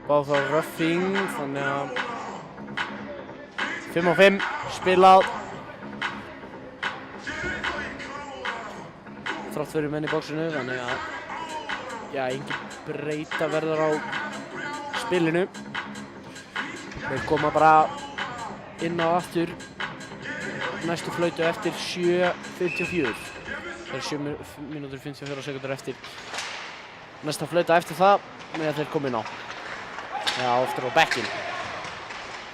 Báð þá roughing, þannig að 5 á 5 spilað. Þrátt fyrir menn í boxinu, þannig að já, engin breyta verður á spilinu. Þeir koma bara inn á aftur næstu flautu eftir 7:54. Það er 7 mínútur 54 sekúndur eftir næsta flauta eftir það með að þeir koma inn á. Já, aftur á bekkinn.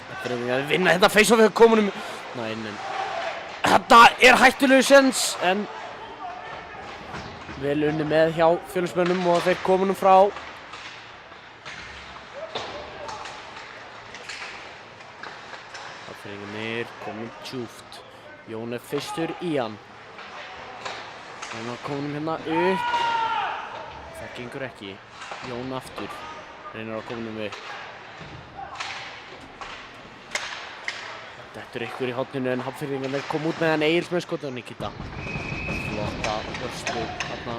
Þetta er að vinna þetta face-offið komunum. Nei, en þetta er hættulegu séns, en vel unni með hjá Fjölnismönnum og þeir komunum frá. Aðferðingarnir komin djúpt. Jón er fyrstur í hann. Þannig að komunum hérna upp. Það gengur ekki. Jón aftur. Reynir að komunum upp. Þetta er ykkur í horninu en Hafnfirðingarnir kom út með hann Egils með skotið og Nikita. Flotta vörslu þarna.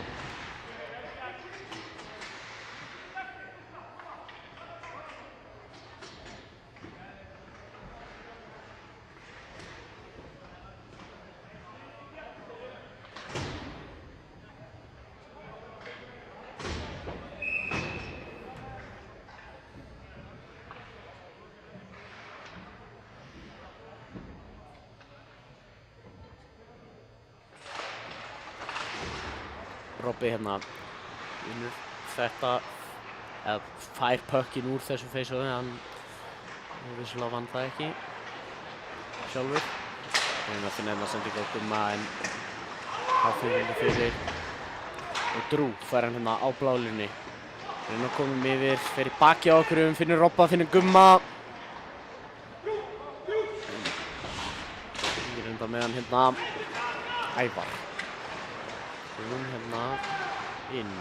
Robby hérna vinnur þetta eða fær pökkinn úr þessu face-offi, hann vissulega vann það ekki sjálfur. Reynir að finna hérna sendingu á Gumma en Hafnfirðingar fyrir og Drew fær hann hérna á blálínni. Reynir að koma yfir, fer í baki á okkur, finnur Robba, finnur Gumma. Ég reynda með hann hérna Ævar. Hún hérna inn.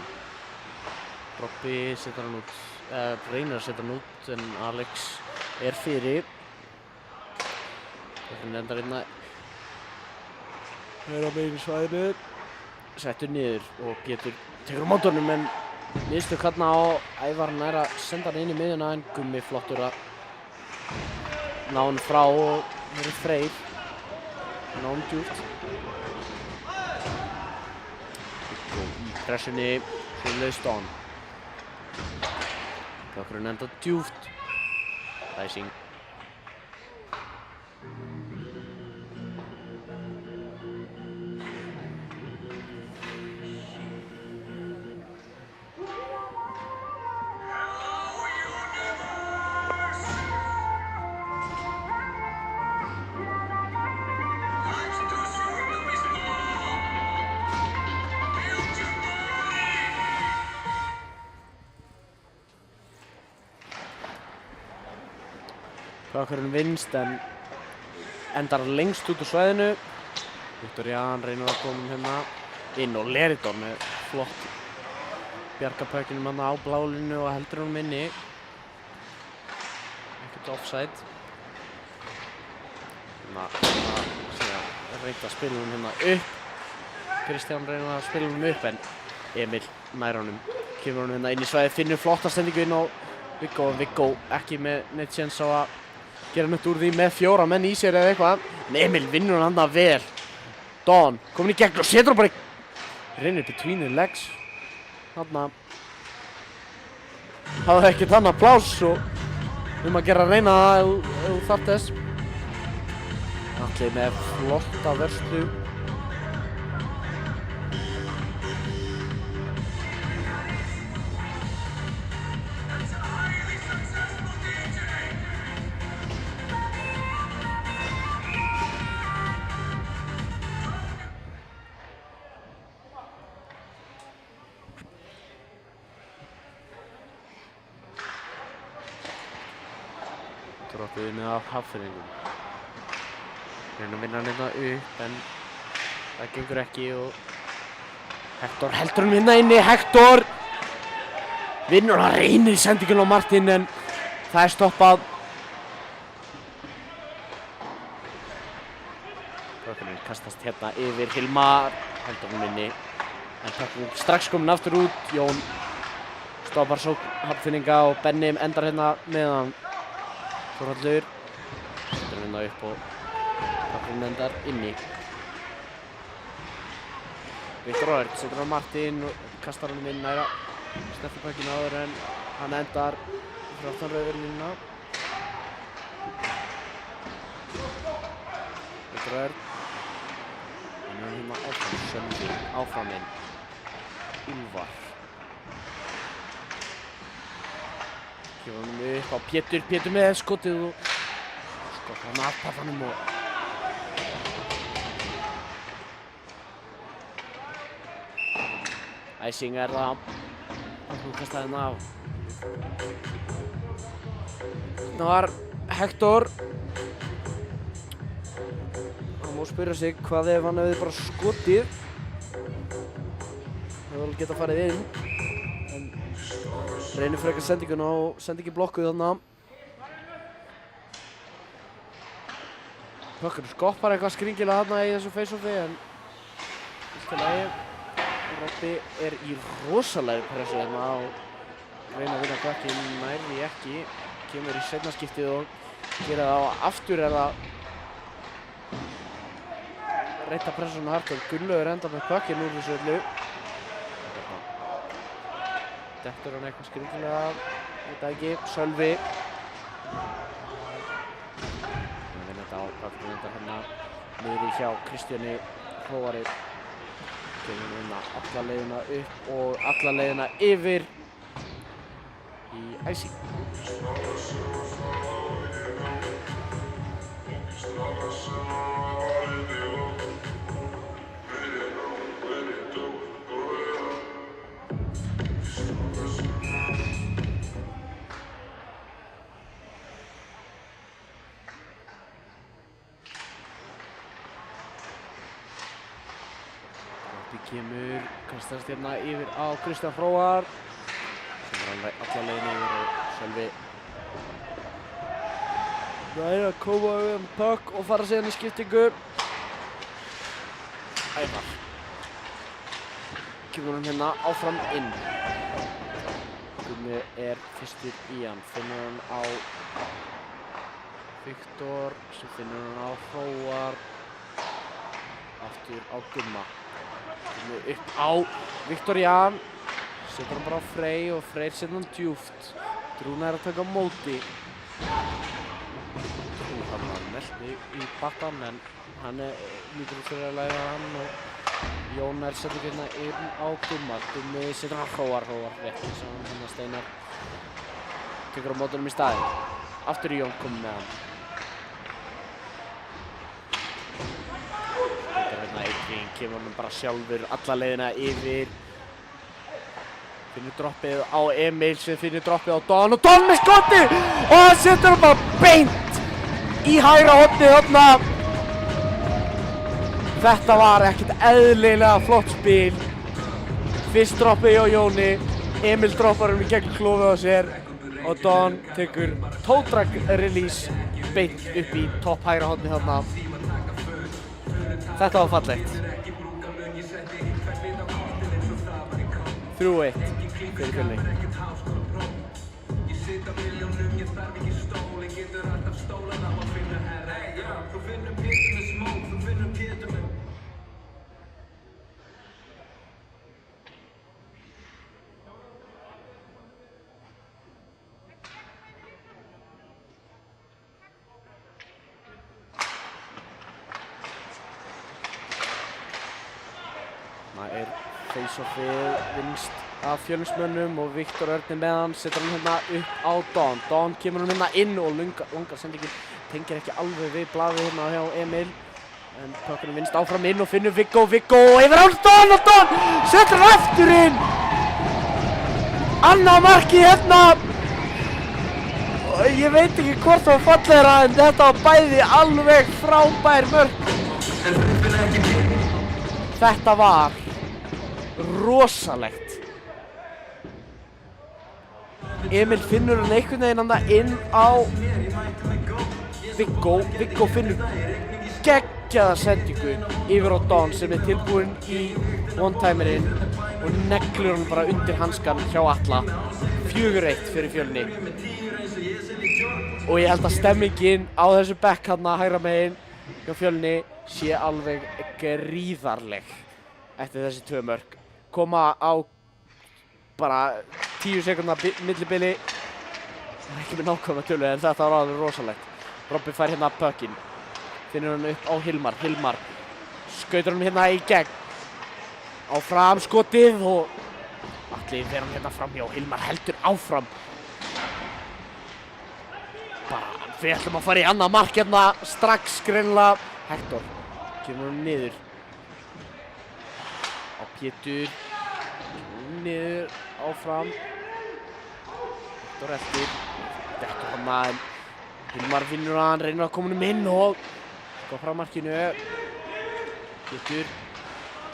Robby setur hann út, reynir að setja hann út en Alex er fyrir. Þannig endar hérna á meiri svæðinu. Settur niður og Pétur tekur á mótornum en mistök hérna á Ævar, hann er að senda hann inn í miðjuna en Gummi flottur að ná hann frá og verður Freyr. Ná hann djúpt. Pressunni, svo laust á hann. Kökkurinn enda djúpt. Ræsing. Kökkurinn vinnst en endar lengst út úr svæðinu. Viktor Jan reynir að koma hérna inn og Leridor með flott bjarga pökkinum hérna á blálínu og heldur honum inni. Ekkert offside. Hérna reynt að spila honum hérna upp. Kristján reynir að spila honum upp en Emil nær honum. Kemur honum hérna inn í svæðið, finnur flotta sendingu inn á Viggo og Viggo ekki með neitt séns á að gera nött úr því með 4 menn í sér eða eitthvað. En Emil vinnur hann þarna vel. Don komin í gegn og setur hann bara í reynir between the legs. Þarna hafði ekkert annað pláss og að gera að reyna það ef þú þarft þess. Atli með flotta vörslu. gott unnið af Hafnfirðingum. Reyna að vinna hann hérna upp en það gengur ekki og Hector heldur hann vinna inni. Hector vinnur, hann reynir sendingin á Martin en það er stoppað. Pökkurinn kastast hérna yfir Hilmar, heldur hann inni en Pökkurinn strax kominn aftur út. Jón stoppar sókn Hafnfirðinga og Benni endar hérna meðan Þórhallur setur hann upp og Pökkurinn endar inni. Viktor Örn setur hann Martin og kastar hann inn næra Steffi Pökkinn áður en hann endar fyrir aftan rauðurlínuna. Viktor Örn vinnur hann hérna áfram, Sölvi áfram inn. Úlfar gefur hann upp á Pétur með skotið og skotar hann af paffanum og æsing er það. Hann kastaði hann af. Það var Hector. Hann má spyrja sig hvað ef hann hefði bara skotið. Það hefði alveg getað farið inn. En reynir frekar sendinguna og sendingi blokkuð þarna. Pökkurinn skoppar eitthvað skringilega þarna í þessu face-offi en allt í lagi. Robby er í rosalegri pressu hérna og reyna að vinna Pökkinn, nær því ekki. Kemur í seinna skiptið og gera það á aftur er það reyta pressuna hart og Gunnlaugur enda með Pökkinn úr þessu öllu. Dettur hann eitthvað skringilega, veit það ekki, Sölvi. Við vinna þetta á Pökkinn endar hérna niðri hjá Kristjáni Hróari. Kemur hérna alla leiðina upp og alla leiðina yfir í æsing. Kemur, kastast hérna yfir á Kristján Hróar sem er alveg alla leiðina yfir og Sölvi næri að koma um Pökk og fara síðan í skiptingu. Ævar kemur hann hérna áfram inn. Gummi er fyrstur í hann, finnur hann á Viktor sem finnur hann á Hróar aftur á Gumma. Upp á Viktor Jan, setur hann bara á Frey og Freyr setur hann djúpt. Drúna er að taka á móti. Hann var melti í bakkann en hann lítur út fyrir að læra hann og Jón er setur hérna inn á Gumma. Gummi setur hann á Hróar rétt eins og hann hérna Steinar tekur á mótunum í staðinn. Aftur í Jón komið með hann. Kemur hann bara sjálfur alla leiðina yfir. Finnur droppið á Emil sem finnur droppið á Don og Don með skoti og hann setur hann bara beint í hægra hornið þarna. Þetta var ekkert eðlilega flott spil. Fyrst droppið hjá Jóni, Emil droppar hann í gegn klofið á sér og Don tekur toe-drag release beint upp í topp hægra hornið þarna. Þetta var fallegt. 3-1 fyrir Fjölni. Það er face-offið vinnst af Fjölnismönnum og Viktor Örn með hann, setur hann hérna upp á Don. Don kemur hann hérna inn og langar sendingin tengir ekki alveg við blaðið hérna hjá Emil. En Pökkurinn vinnst áfram inn og finnur Viggo yfir á Don og Don setur hann aftur inn. Annað markið hérna. ég veit ekki hvort það var fallegra en þetta var bæði alveg frábær mörk. Þetta var rosalegt. Emil finnur hann einhvern veginn hann inn á Viggo. Viggo finnur geggjaða sendingu yfir á Don sem tilbúinn í one-timerinn og neglur hann bara undir hanskan hjá Atla. 4-1 fyrir Fjölni. Og ég held að stemmingin á þessu bekk hérna hægra megin hjá Fjölni sé alveg gríðarleg eftir þessi 2 mörk. Koma á bara 10 sekúndna millibili. Það er ekki með nákvæma tölu en þetta var alveg rosalegt. Robby fær hérna puckinn. Finnur hann upp á Hilmar. Hilmar skautur hann hérna í gegn. Áfram skotið og Atli fer hann hérna framhjá. Hilmar heldur áfram. Bara við ætlum að fara í annað mark hérna strax greinilega. Hector kemur hann niður. Á Pétur. Niður áfram. Hector eftir. Dettur hann að Hilmar finnur hann, reynir að koma inn og góð frá markinu. Pétur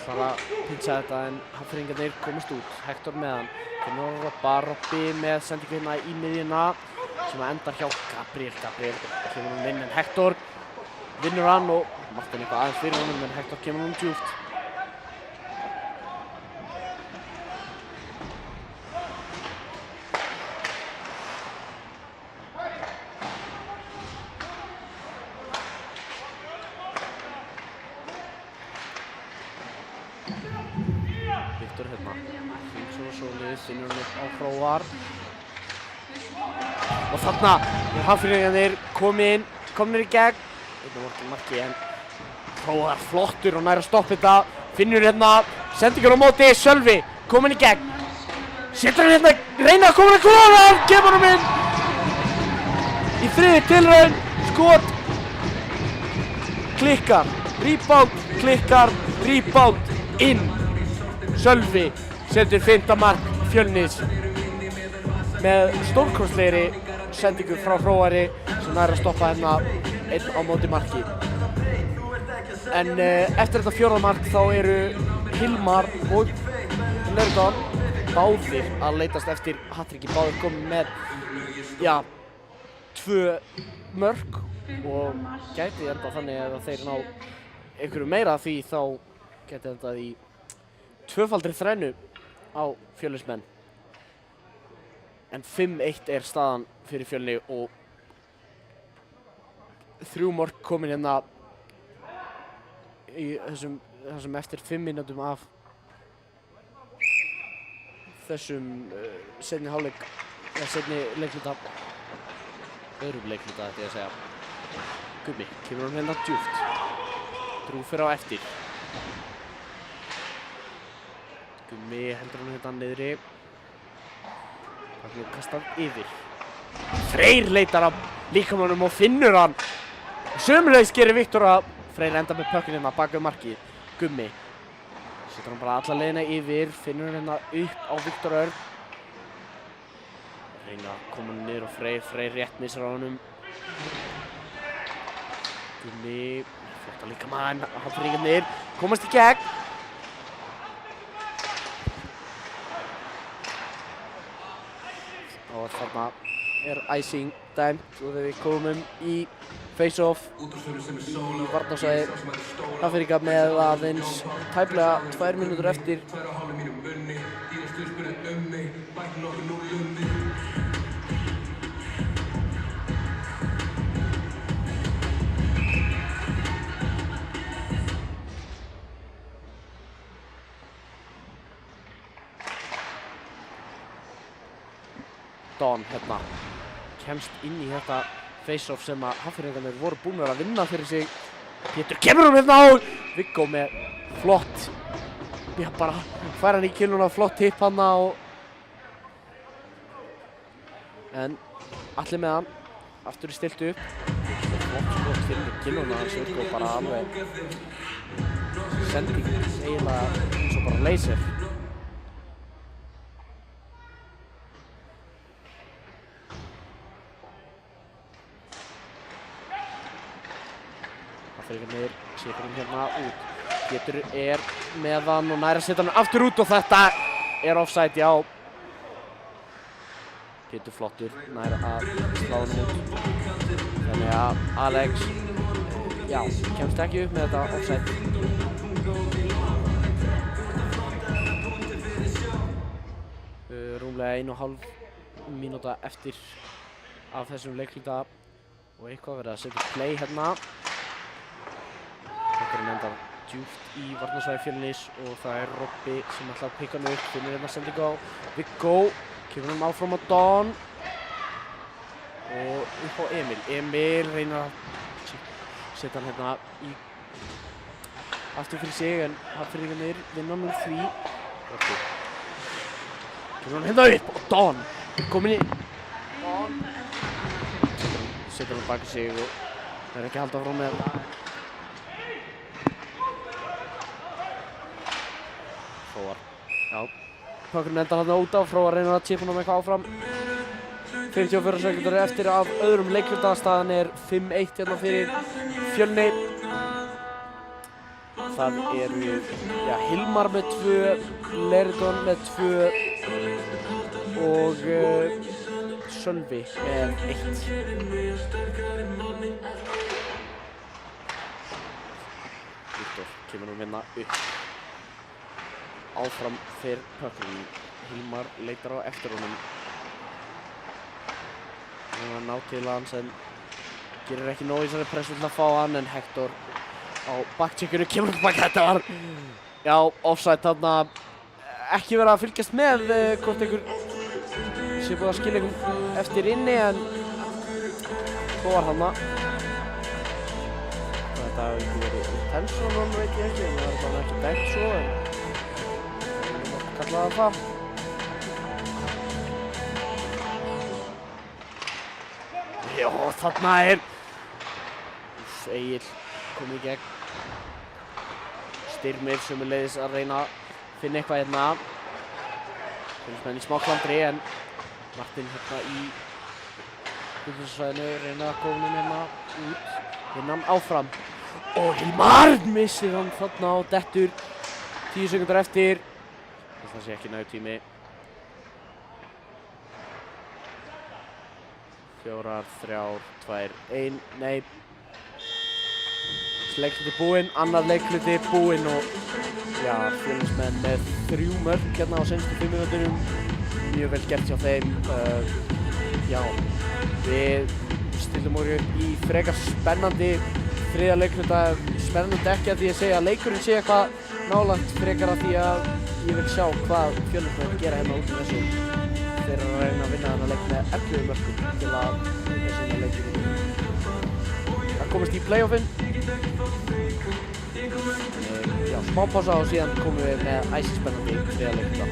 ætlar að pinsa þetta en Hafnfirðingarnir komast út. Hector með hann. Finnur að Robba. Robby með sendingu hérna í miðjuna sem endar hjá Gabriel. Gabriel kemur hann inn en Hector vinnur hann og Martin eitthvað aðeins fyrir honum en Hector kemur hann djúpt. Viktor hérna. Finnsson og Sólið finnur hann upp á Hróar. Og þarna er Hafnfirðingarnir komnir í gegn. Þetta var ekki marki en Hróar flottur og nær að stoppa þetta. Finnur hérna sendingur á móti. Sölvi kominn í gegn. Setur hann hérna, reynir að koma hann klóðan. Kemur hann inn. Í þriðju tilraun. Skot. Klikkar. Rebound. Klikkar. Rebound. Inn. Sölvi setur 5. mark Fjölnis með stórkostlegri sendingu frá Hróari sem nær að stoppa hérna einn á móti marki. En eftir þetta 4. mark þá eru Hilmar og Lerdon báðir að leitast eftir hattriki. Báðir komið með 2 mörk og gæti enda þannig að þeir ná einhverju meira því þá gæti endað í 2-faldri þrennu á Fjölnismenn. En 5-1 er staðan fyrir Fjölni og 3 mörk komin hérna í þessum eftir 5 mínútum af þessum seinni hálfleik, eða seinni leikluta, öðrum leikluta ætti ég að segja. Gummi kemur hann hérna djúpt. Drú fyrir á eftir. Gummi heldur hann hérna niðri. Þannig kastar yfir. Freyr leitar af líkamannum og finnur hann. Sömuleiðis gerir Viktor að Freyr enda með pökkinn hérna bak við markið. Gummi setur hann bara alla leiðina yfir, finnur hann hérna upp á Viktor Örn. Reyna að koma hann niður og Freyr rétt missar á honum. Gummi flottar líkamann, Hafnfirðingarnir komast í gegn. Og þarna er icing dæmt og þegar við komum í face-off í varnarsvæði Hafnfirðinga með aðeins tæplega 2 mínútur eftir. Don hérna kemst inn í þetta face-off sem að Hafnfirðingarnir voru búnir að vinna fyrir sig. Pétur kemur hann hérna á Viggo með flott, bara fær hann í kilnuna, flott tipp hana og en allir með hann aftur í stiltu upp. Flott skot fyrir kilnuna hans Viggo, bara alveg sending eiginlega eins og bara laser. Hafnfirðingarnir setur hann hérna út. Pétur með hann og nær að setja hann aftur út og þetta offside, já. Pétur flottur, nær að slá hann út. Þannig að Alex, já, kemst ekki upp með þetta offside. Rúmlega 1,5 mínúta eftir af þessum leikhluta og eitthvað verið að setja play hérna. Þetta endar djúpt í varnarsvæði Fjölnis og það Robby sem ætlar að pikka hann upp, finnur hérna sendingu á Viggo, kemur hann áfram á Don og upp á Emil. Emil reynir að setja hann hérna aftur fyrir sig en Hafnfirðingarnir vinna nú því. Robby kemur hann hérna upp og Don komin í Don setur hann baka sig og það ekki að halda frá með Hróar. Já, Pökkurinn endar hann út af, Hróar reynir að tippa hann eitthvað áfram. 54 sekúndur eftir af öðrum leikhluta, staðan 5-1 hérna fyrir Fjölni. Það eru Hilmar með 2, Lerdon með 2 og Sölvi með 1. Viktor kemur nú hérna upp. Áfram fyrir Pökkurinn. Hilmar leitar á eftir honum. Hann var ná til hans en gerir ekki nóg í þessari pressu til að fá hann en Hector á backcheckinu kemur tilbaka. Þetta var, já, offside þarna. Ekki verið að fylgjast með hvort einhver sé búið að skilja einhvern eftir inni en svo var hann það. Þetta hefði ekki verið intention, veit ég ekki, en það var bara ekki dæmt svo en kallaði það. Já, þarna Egil komið í gegn. Styrmir sömuleiðis að reyna að finna eitthvað hérna. Fjölnismenn í smá klandri en Martin hérna í hlutasvæðinu reyna að koma hérna út. Vinnan áfram. Og Hilmar missir hann þarna og dettur 10 sekúndur eftir. Það sé ekki nægur tími. 4, 3, 2, 1, nei. Leikhluti búinn, annar leikhluti búinn og já, Fjölnismenn með 3 mörk hérna á seinustu 5 mínútunum. Mjög vel gert hjá þeim. Já, við stillum okkur upp í frekar spennandi þriðja leikhluta. Spennandi ekki að því að segja að leikurinn sé eitthvað nálægt frekar að því að ég vil sjá hvað Fjölnismenn gera hérna út í þessu. Þeir eru að reyna að vinna þennan leik með 11 mörkum til að vinna sína leikinn. Það komast í play-offinn. Já, smá pása og síðan komum við með æsispennandi þriðja leikluta.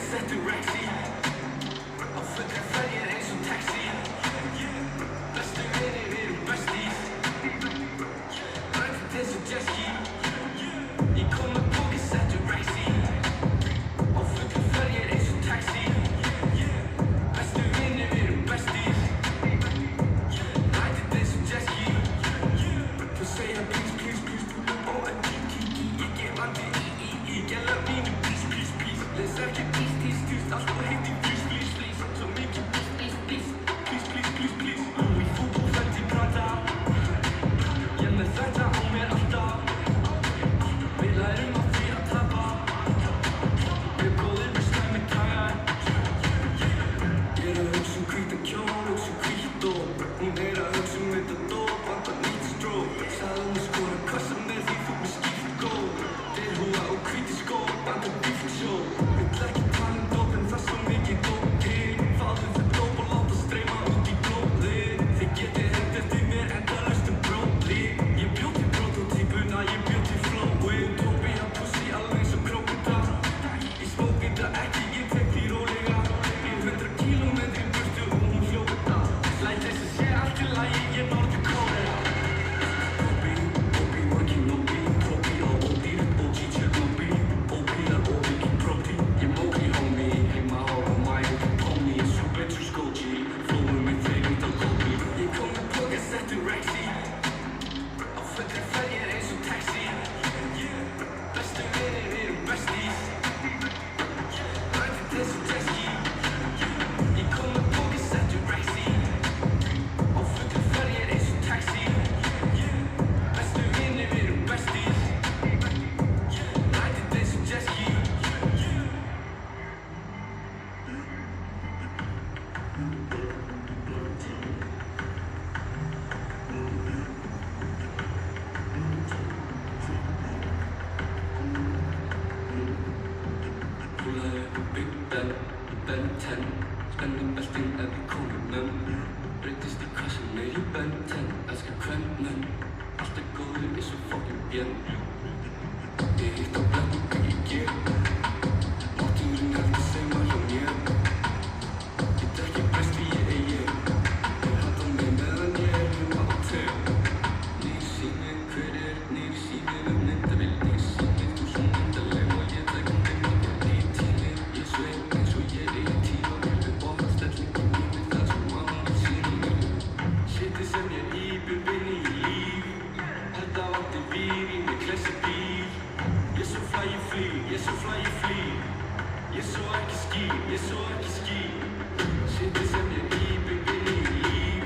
settur rexi á fullri ferjur eins og taxi bestu vinir, við erum besties ræðið eins og jet ski ég kom með póki settur rexi á fullri ferjur eins og taxi bestu vinir, við erum besties ræðið eins og jet ski þú segja please, please, please og að kiki, ég gef andi í gæla mínu please, please, please les ekki please, please, please allt og heitir please, please, please svo mikið please, please, please please, please, please, please í fútbolfeldi Prada ég með þetta á mér alltaf við lærum á því að tapa við góðir með slæmi daga ég er að hugsa hvítan kjól, hugsa hvít og hún er að hugsa þetta dóp vantar nýtt strók sagði hún skora kassa með því þú með skýrt góð derhúa og hvíti skó vantar dýft sjó vill ekki tala dóp en það svo mikið dóp til fáðu þau dóp og láta streyma út í blóðið þið getið hent eftir mér endalaust bróðli ég bjó til prototípuna, ég bjó til flowið dópi að pussi alveg eins og krókudal ég smók þetta ekki, ég tek því rólega ég 100 kílómetri burtu og hún hljóð þetta læt þess að sé allt í lagi, ég Norður Kórea Obi, working Obi, Propi á ódýr OG Chernobyl, Obi er óvikið Proti ég móki homie, heima á mæg Pony, svo betur skóti flóum með þeirinn til kópi ég kom með póka settur rexi á fullri ferjur eins og taxi bestu vinir, við erum besties ræðið eins og jet ski ég kom með póka settur rexi á fullri ferjur eins og taxi bestu vinir, við erum besties ræðið eins og jet ski Púlaði upp á Big Ben, Ben 10 Spennum beltin ef við konunum breytist í hvað sem í Ben 10 elskar kvennum allt góður eins og fucking björn ég hitt á blettum hvað ég ger mátturinn heldur sem að hjá mér ég drekki best því ég ég hata mig meðan ég heima á teg nýr sími, hver nýr sími með myndavél nýr sími, þú svo myndaleg og ég tek mig nýr tími ég sveif eins og ég í tíma við bóðastellingu mínu það sem mamma vil sína mér shitið sem ég býr inni í líf held að vanti vír í mig klessi bíl ég svo flæ ég flý ég svo ekki ský shitið sem ég býr inni í líf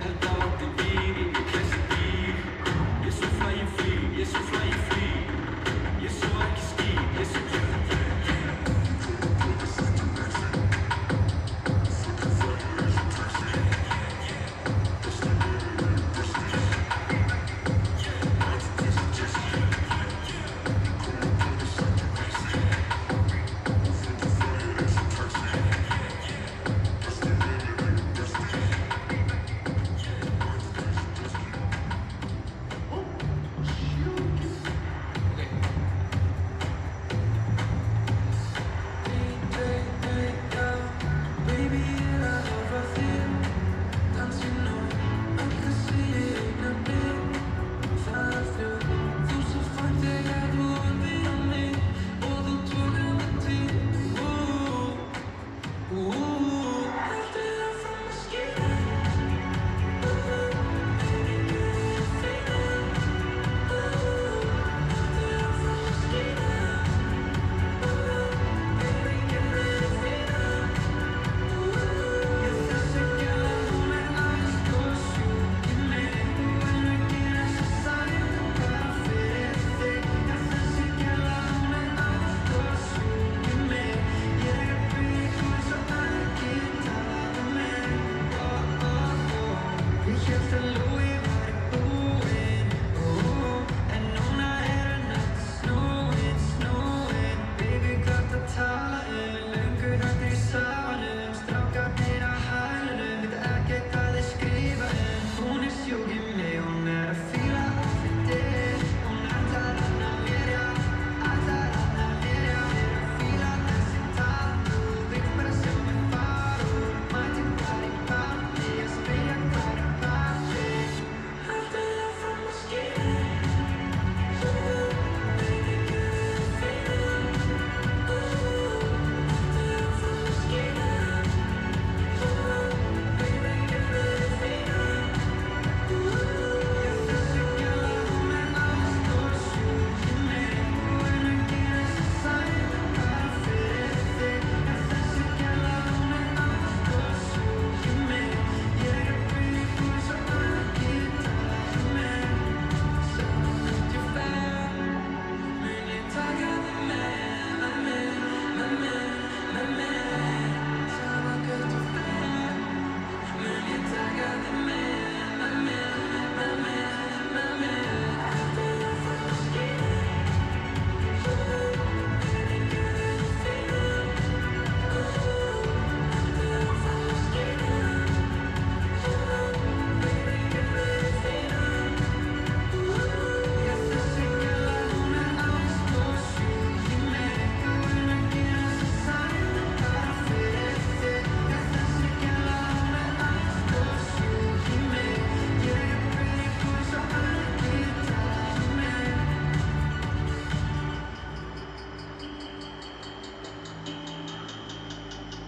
held að vanti vír í mig klessi bíl ég svo flæ ég flý ég svo ekki ský ég svo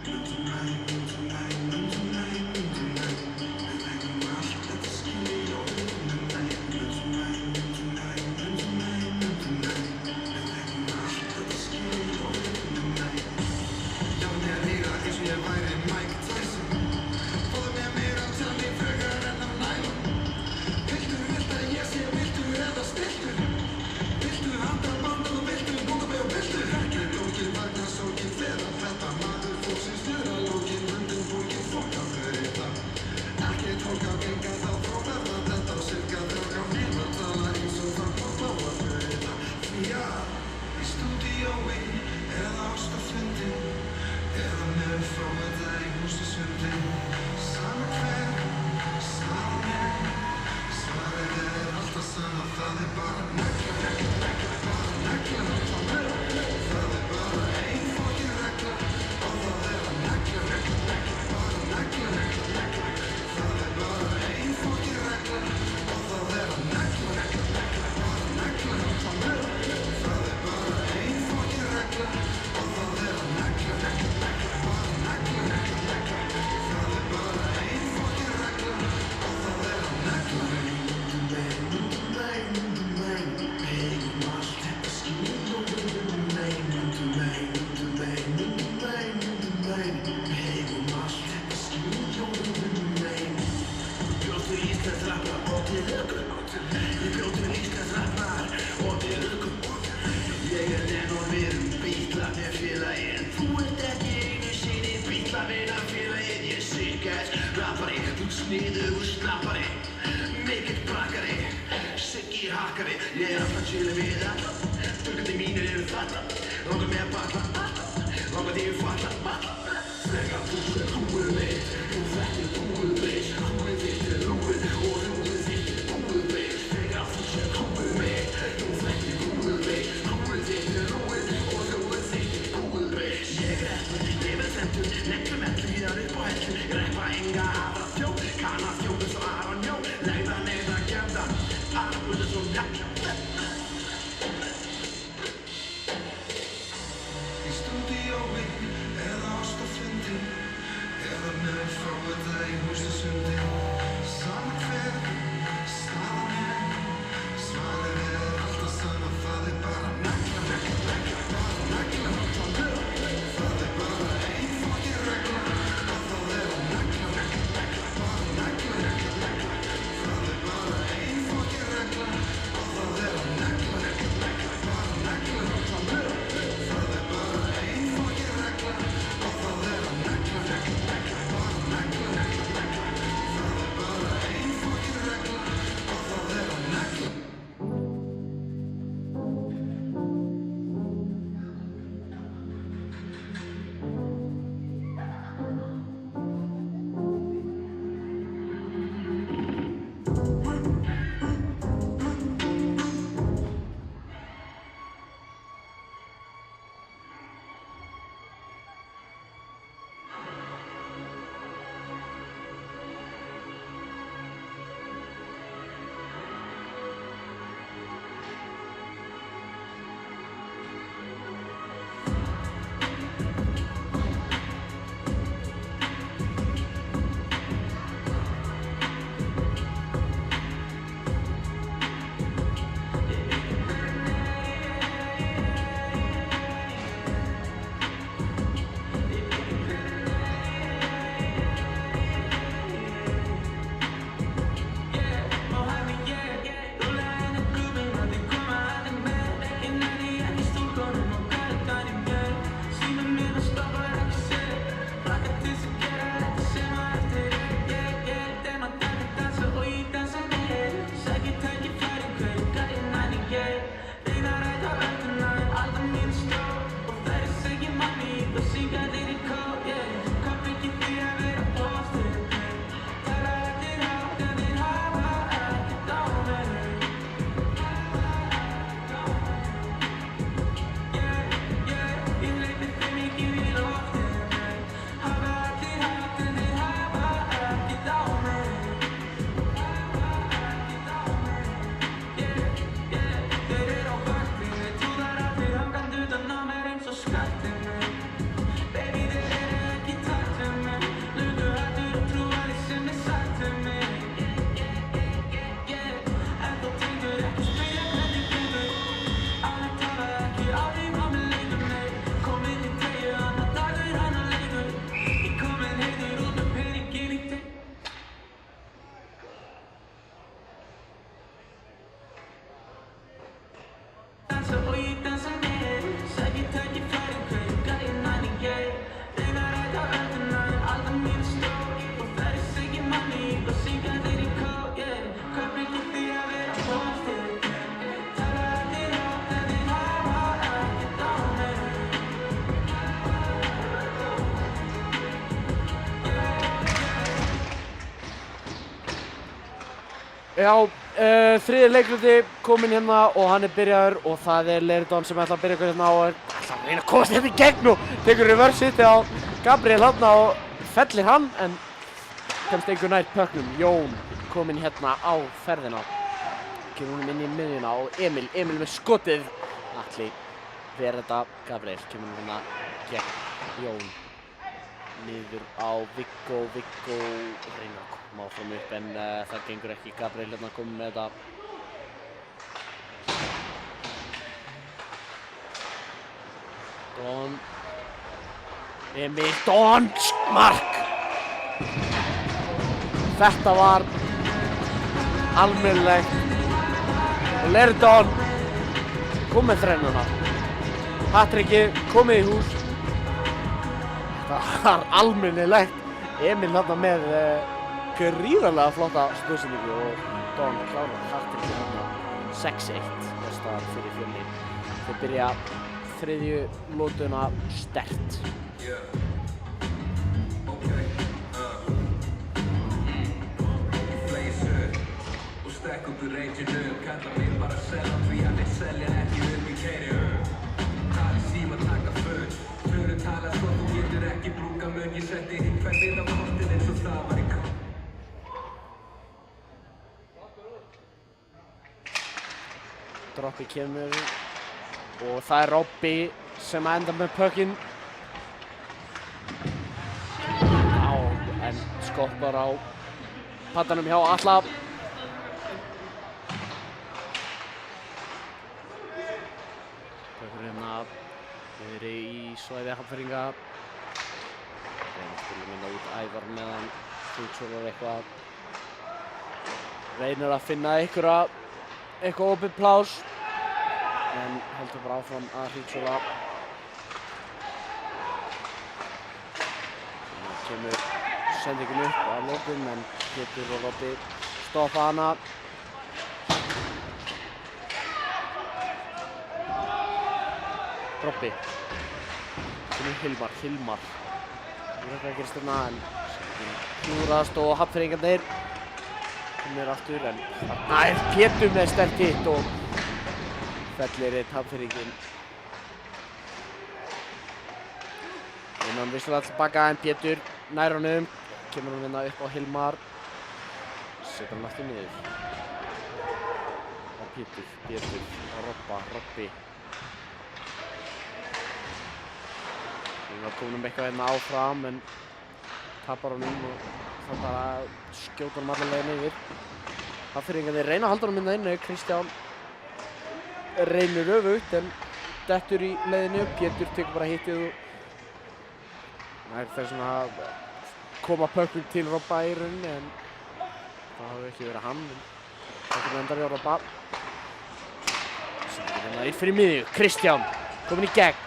Negla Já, þriði leikluti kominn hérna og hann byrjaður og það Leirdon sem ætla að byrja ykkur hérna og ætla að reyna að komast hérna í gegn og tekur reverse hiti á Gabriel hérna og fellir hann en kemst einhver nær pökknum. Jón kominn hérna á ferðina. Kemur honum inn í miðjuna og Emil með skotið. Atli ver þetta, Gabriel kemur hérna gegn Jón. Niður á Viggo reynir að koma áfram upp en það gengur ekki. Gabriel hérna komið með þetta. Don. Emil, Don, mark! Þetta var almennilegt og Leirdon kom með þrennuna. Patrickið komið í hús. Það var almennilegt. Emil hérna með gríðarlega flotta stóðsendingu og Don klárar Patrickið hérna 6-1 staðar fyrir Fjölni. Þeir byrja þriðju lótuna sterkt. Stekk upp úr reitinu, kalla mig bara selja því að þeir selja ekki í keiri Tali síma taka föru tala svo þú getur ekki brúka mun ég setti hinn hvert inn á kortin eins og það var í kall Droppi kemur og það Robby sem enda með puckinn en skoppar á pattanum hjá Atla. Niðri í svæði Hafnfirðinga. Reynir minna út Ævar meðan Hrútssonar eitthvað. Reynir að finna eitthvað opið plás. En heldur bara áfram að Hrútssonar. Nú kemur sendingin upp að lokum en Pétur og Robby stoppa hana. Robby. Kemur Hilmar. Það er ekki að gerast þarna en klúrast og Hafnfirðingarnir kemur aftur en þarna Pétur með sterkt hitt og fellir einn Hafnfirðinginn. Innan vissulega tilbaka en Pétur nær honum. Kemur hann hérna upp á Hilmar. Setur hann aftur niður. Og Pétur og Robby. Við varum komin eitthvað hérna áfram en tapar honum og það bara skjóta honum allar leiðin yfir. Hafnfirðingarnir reyna að halda honum hérna inni. Kristján reynir öfugt en dettur í leiðinu. Pétur tekur bara hittið og nær þess að koma pökkum til Robba í rauninni en það hafi ekki verið hann. Það endar í Robba. Sendir hérna í fyrir miðju. Kristján komin í gegn.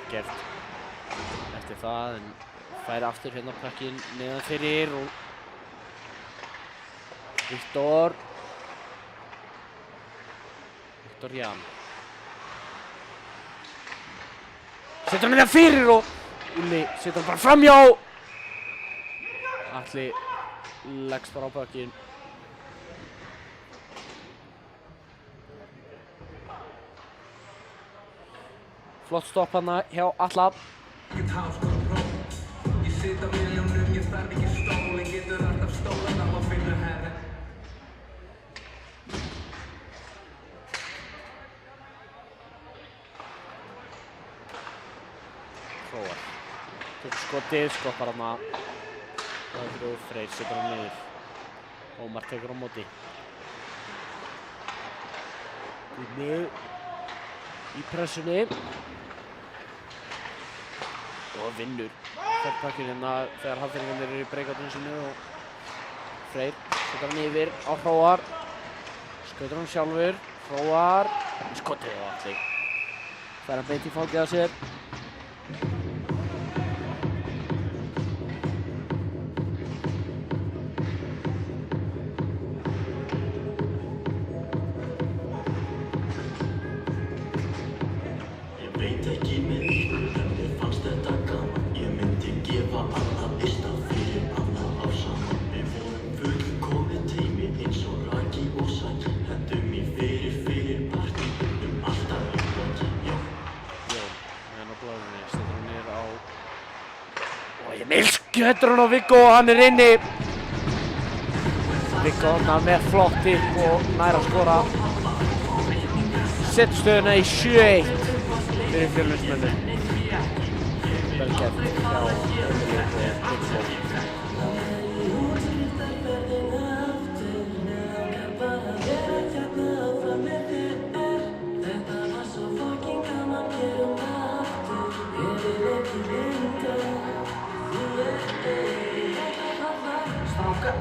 Ekkert eftir það en fær aftur hérna pökkinn neðan fyrir og Viktor Jan setur hann neðan fyrir og Ulli setur hann bara framhjá. Atli leggst bara á pökkinn. Flott stopp hana hjá Atla. Ég sit á miljónum, ég þarf ekki stól en getur alltaf stólan á að finna herri Hróar tekur skotið, skoppar hana og Freyr setur hann niður. Ómar tekur á móti. Guðni í pressunni og vinnur þörrpakkinn hérna þegar Hafnfirðingarnir eru í breakoutunum sínu og Freyr setur hann yfir á Hróar. Skautar hann sjálfur. Hróar skotið á Atli. Fær hann beint í fangið á sér. Veit ekki með ykkur en mér fannst þetta gaman. Ég myndi gefa alla lista fyrir alla á saman. klárunni, setur hann niður á... Og Emil skjötur hann á Viggo og hann inni! Viggo þarna með flott tipp og nær að skora. Setur stöðuna í 7-1 fyrir Fjölnismönnum. Vel gert hjá Emil og Viggo.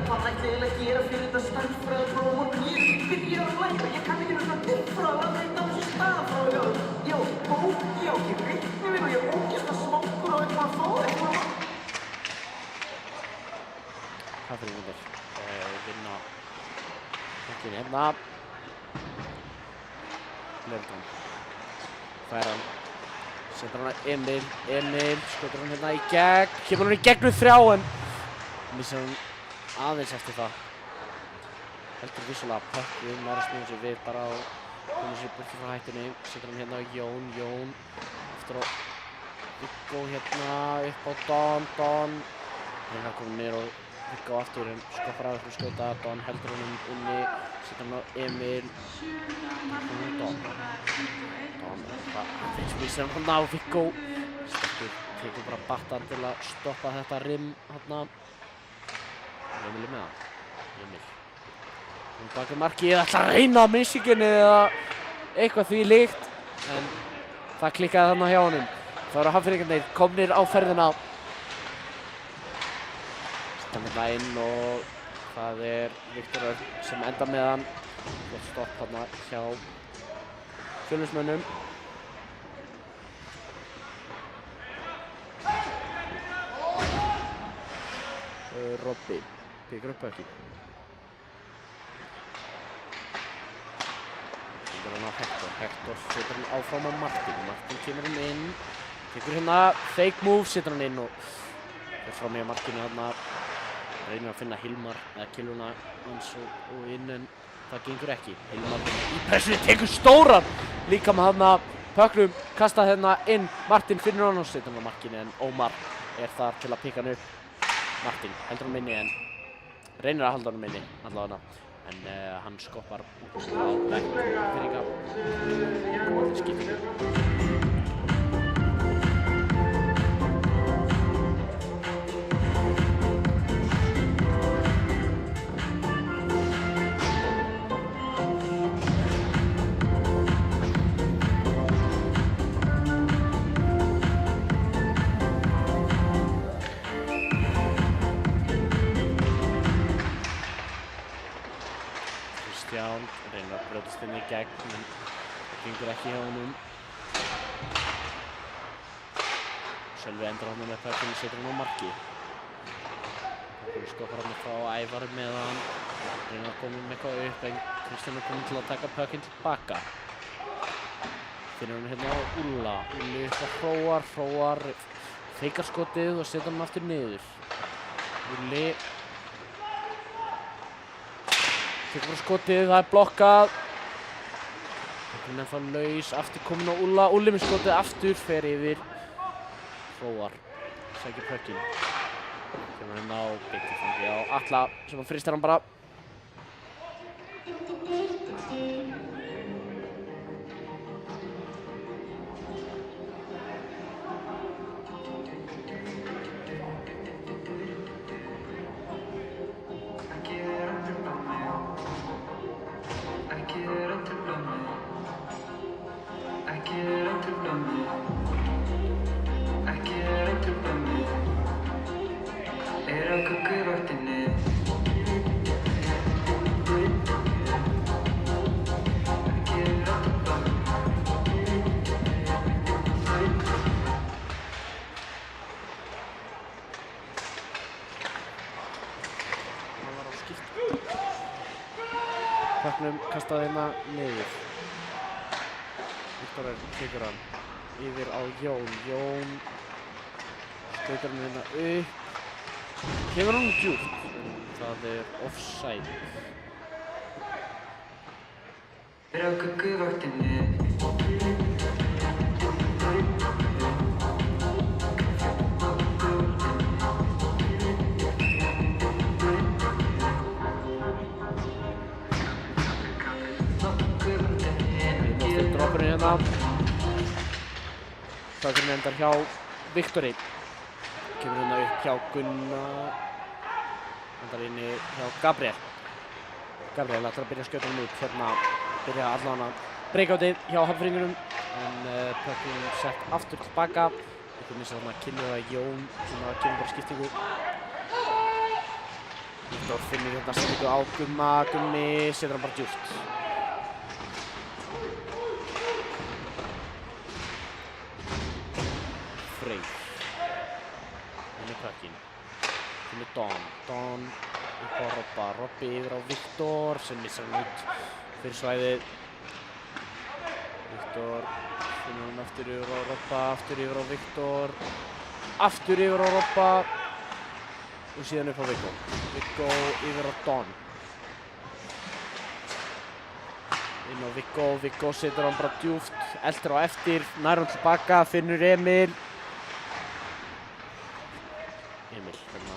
Hvað ætli eiginlega að gera fyrir þetta stærðfræðipróf á morgun? Ég er ekki byrjað að læra, ég kann ekki svona tilfræði að reyna á þessu staðfræði. Ég á bók, ég á ekki reiknivél og ég er ógeðslega svangur á eitthvað að fá eitthvað. Hvað fyrir vindur? Vinna ekki hérna. Lerton. Fær hann. Setur hann að Emil, skotur hann hérna í gegn. Kemur hann í gegn við 3 en missar hann aðeins eftir það. Heldur vissulega pökkum, maður að snúða sér við bara og koma sér burt frá hættunni. Setur hann hérna á Jón, eftir á Viggo hérna upp á Don. Hérna komið niður og Viggo aftur en skoppar aðeins með skjóta. Don heldur hann inni, setur hann á Emil. Don, aðeins missar hann á Viggo. Sterkur, tekur bara battan til að stoppa þetta rim hérna. Emil með hann. Emil. Hún bakar markið, ætlar að reyna missikinu eða eitthvað því líkt. En það klikkaði þarna hjá honum. Það eru Hafnfirðingarnir komnir á ferðina. Setja hann hérna inn og það er Viktor Örn sem enda með hann. Flott stopp þarna hjá Fjölnismönnum. Robby. Tekur upp pökkinn. Setur hann á Hector setur hann áfram á Martin. Martin kemur hann inn. Tekur hérna fake move, setur hann inn og fer fram í Martinu þarna. Reynir að finna Hilmar eða killuna hans og inn en það gengur ekki. Hilmar í pressunni tekur stóran líka með þarna pökknum. Kastað hérna inn. Martin finnur hann og setur hann á Markinu en Ómar er þar til að pikka hann upp. Martin heldur hann inni en reynir að halda hann inni allavega en hann skoppar á bekk Hafnfirðinga og það skiptir. Reynir að brjótast inn í gegn en það gengur ekki hjá honum. Sölvi endur hann með pökkinn og setur hann á marki. Pökkinn skoppar hann frá Ævar með hann. Reynir að koma með eitthvað upp en Kristján er komin til að taka pökkinn tilbaka. Finnur hann hérna á Úlla. Úlli upp á Hróar feikar skotið og setur hann aftur niður. Úlli tekur bara skotið, það er blokkað. Pökkinn ennþá laus, aftur komin á Úlla. Úlli með skotið aftur, fer yfir. Hróar, sækir pökkinn. Kemur hérna á Byggifangi á Atla sem að fristar hann bara. Pökknum kastaði hérna niður. Viktor tekur hann yfir á Jón. Jón skautar hann hérna upp. Kemur hann djúpt. Það er offside. Er á gögguvaktinni. Pökkurinn endar hjá Viktori. Kemur hérna upp hjá Gunnar. Endar inni hjá Gabriel. Gabriel ætlar að byrja að skjóta hann út. Hérna byrja allan að breakoutið hjá Hafnfirðingunum. En Pökkurinn sett aftur tilbaka. Ykkur missar þarna Killu að Jón sem að kemur bara skiptingu. Viktor finnur hérna sendingu á Gumma. Gummi setur hann bara djúpt. Freyr. Henni Pökkinn. Henni Don. Don upp á Robba. Robbi yfir á Viktor sem missar hann út fyrir svæðið. Viktor finnur hann aftur yfir á Robba. Aftur yfir á Viktor. Aftur yfir á Robba. Og síðan upp á Viggo. Viggo yfir á Don. Inn á Viggo. Viggo setur hann bara djúpt. Eldir á eftir. Nær hann tilbaka. Finnur Emil. Emil hérna.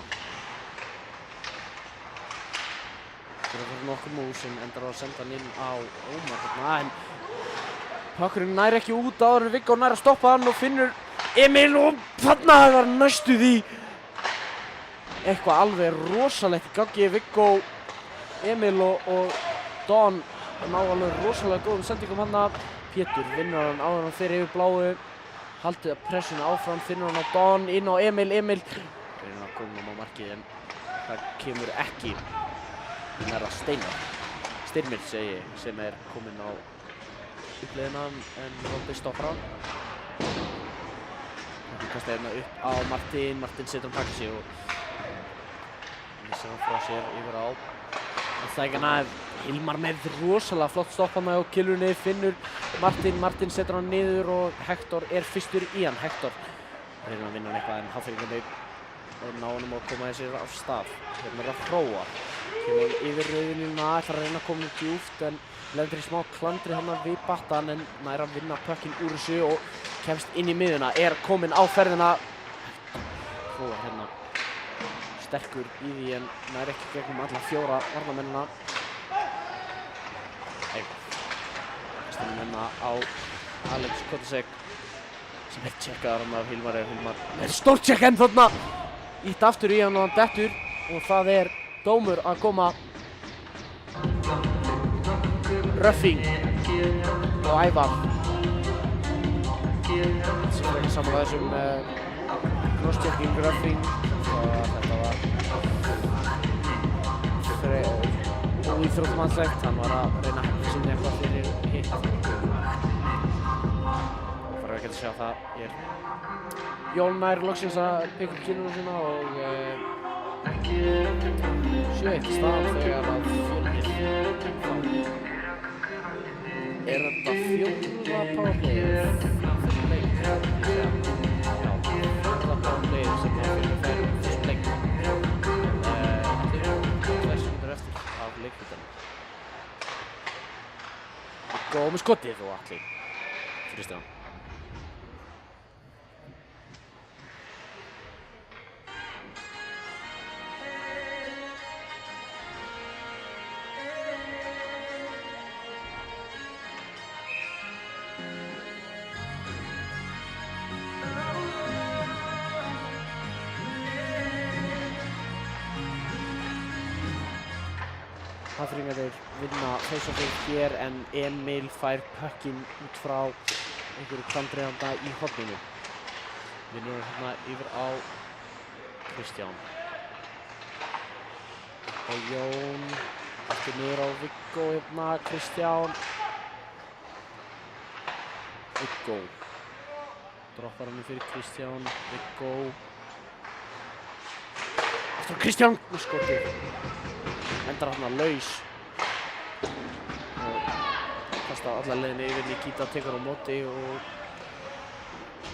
Það er nokkur mús sem endar á að senda hann inn á Ómar hérna. En Pökkurinn nær ekki út áður en Viggo nær að stoppa hann og finnur Emil og þarna var næstu því eitthvað alveg rosalegt í gangi. Viggo, Emil og Don ná alveg rosalega góðum sendingum hann. Pétur vinnur hann áður en fyrir yfir bláu. Haldið að pressuna áfram, finnur hann á Don, inn á Emil. Emil reynir að koma á markið en það kemur ekki. Það er að Steinmir segi ég, sem er kominn á uppleiðina en Robbi stoppar hann. Hann kastar hérna upp á Martin. Martin setur hann baka sig og missar hann frá sér yfir á. En það ekki að Hilmar með rosalega flott stopp hann á Killunni. Finnur Martin. Martin setur hann niður og Hector er fyrstur í hann. Hector reynir að vinna hann eitthvað en Hafnfirðingarnir ná honum að koma sér af stað. Hérna er að Hróar. Kemur yfir rauðlínuna, ætlar að reyna að koma djúpt en lendir í smá klandri hann við battan en nær að vinna Pökkinn úr þessu og kemst inn í miðjuna. Er kominn á ferðina. Hróar hérna sterkur í því en nær ekki gegnum alla fjóra varnarmennina. Kastar menna á Alex Kotasek sem er tjekkaður hann af Hilmar. Hilmar með stórt tjekk enn þarna. Ítt aftur í hann og hann dettur og það er dómur að koma. Ruffing og Ævar. Sem er ekki saman að þessum crosschecking Ruffing. Þetta var óíþróttamannslegt. Hann var að reyna að hefna sinni eitthvað fyrir hitt. Það var ekki að sjá það hér. Jón nær loksins að pikka upp kinnuna sína og 7-1 staðan þegar að Fjölnir er þetta 4. powerplayið þessum leik. Já, 4. powerplayið sem að Fjölnir fær þessum leik. Þeir eru 2 sekundur eftir af leiklutanum. Viggo með skotið og Atli fyrir stján. Hafnfirðingarnir vinna face-offið hér en Emil fær Pökkinn út frá einhverju klandriðanda í horninu. Vinnur hérna yfir á Kristján. Upp á Jón. Aftur niður á Viggo hérna, Kristján. Viggo. Droppar hann fyrir Kristján. Viggo. Aftur á Kristján með skotið. Endar hérna laus og kastar alla leiðinni yfir Nikita, tekur á móti og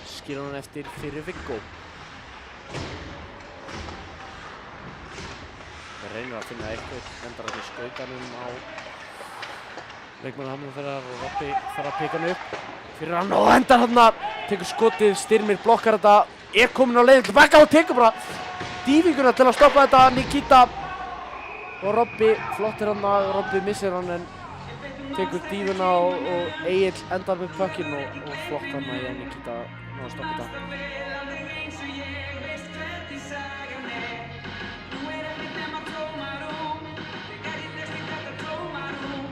skilur hann eftir fyrir Viggo. Það reynir að finna eitthvað, endar hann í skautanum á leikmann Hafnarfjarðar og Robbi þarf að pika hann upp fyrir hann og endar hérna, tekur skotið, Styrmir blokkar þetta, er kominn á leiðin tilbaka og tekur bara dýfinguna til að stoppa þetta, Nikita. Og Robbi flottir hann að Robbi missir hann en tekur dýfuna og Egill endar með Pökkinn og flott hann að Nikita ná að stoppa þetta. Alltaf við aldrei eins og ég veist hvernig sagan Nú ekki nema tómarúm Þegar ég flest í þetta tómarúm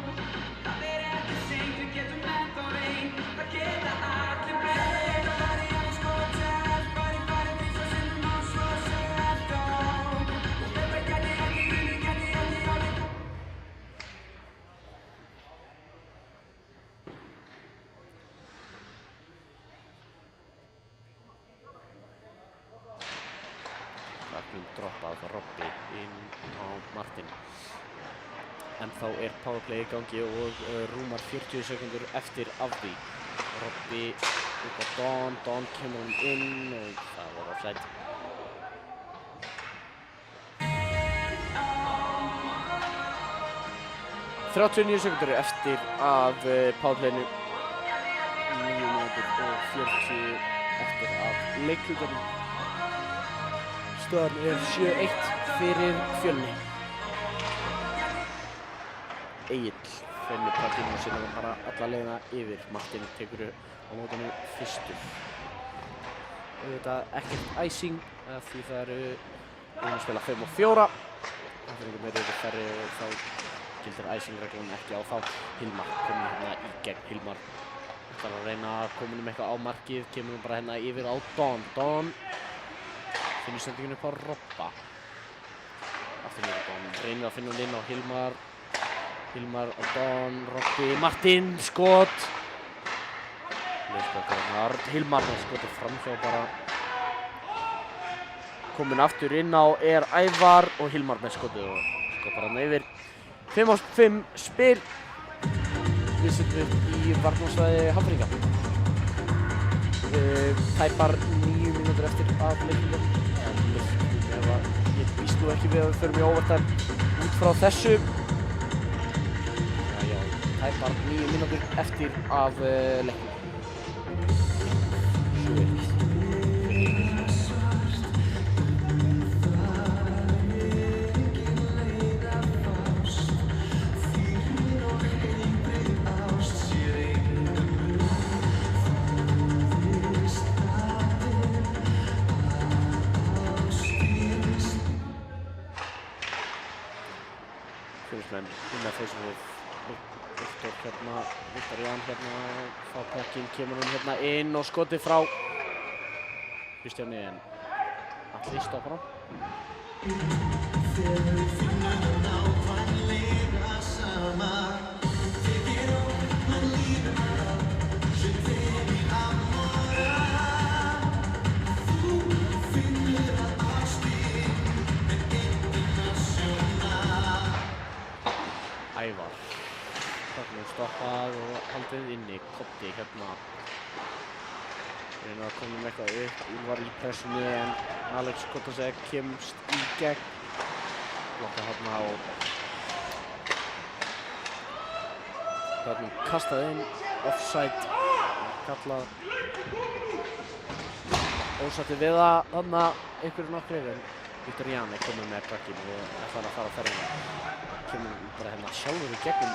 Það ekki seint, við getum ennþá reynt Það geta allir breytt Og bara ég aðeins skotið Bara tvisvar sinnum og svo segja þetta Og þetta gæti aldrei Droppað Robby inn á Martin. En þá powerplay í gangi og rúmar 40 sekundur eftir af því. Robby upp á Don kemur hann inn og það var offside. ...39 sekundur eftir af powerplayinu. 9 mínútur og 40 eftir af leiklutanum. Staðan 7-1 fyrir Fjölni. Egill fennir partinu og sinna bara alla leiðina yfir. Martin tekur á mótinu fyrstur. Auðvitað ekkert æsing því það eru að spila 5 og 4. Aðfyrirgum eru færri og þá gildir æsingreglan ekki á þá. Hilmar kominn hérna í gegn. Hilmar ætlar að reyna að koma eitthvað á markið. Kemur bara hérna yfir á Don. Finnur sendingin upp á Robba. Aftur niður Don. Reynir að finna hann inn á Hilmar. Hilmar á Don. Robby. Martin. Skot. Hilmar með skotið framhjá bara. Kominn aftur inn á Ævar og Hilmar með skotið og skot bara hann yfir. 5-5 spil. Við setjum upp í varnarsvæði Hafnfirðinga. Tæpar 9 mínútur eftir af leiknum. Ég býst nú ekki við að við förum í overtime út frá þessu. Já, tæpar 9 mínútur eftir af leiknum. 7-1. Viktor Ján hérna frá Pekkin, kemur hann hérna inn og skotið frá Kristjáni en Atli stoppar hann. Ævar. Þarna stoppað og haldið inni. Kotti hérna. Reynir að koma eitthvað upp. Úlfar í pressinu en Alex Kotasek kemst í gegn. Blokkað hérna og þarna kastað inn. Offside. Kallað. Ósætti við það þarna einhverju nokkrir en Viktor Ján er komið með krakkinn og ætlar að fara á ferðina. Kemur bara hérna sjálfur í gegnum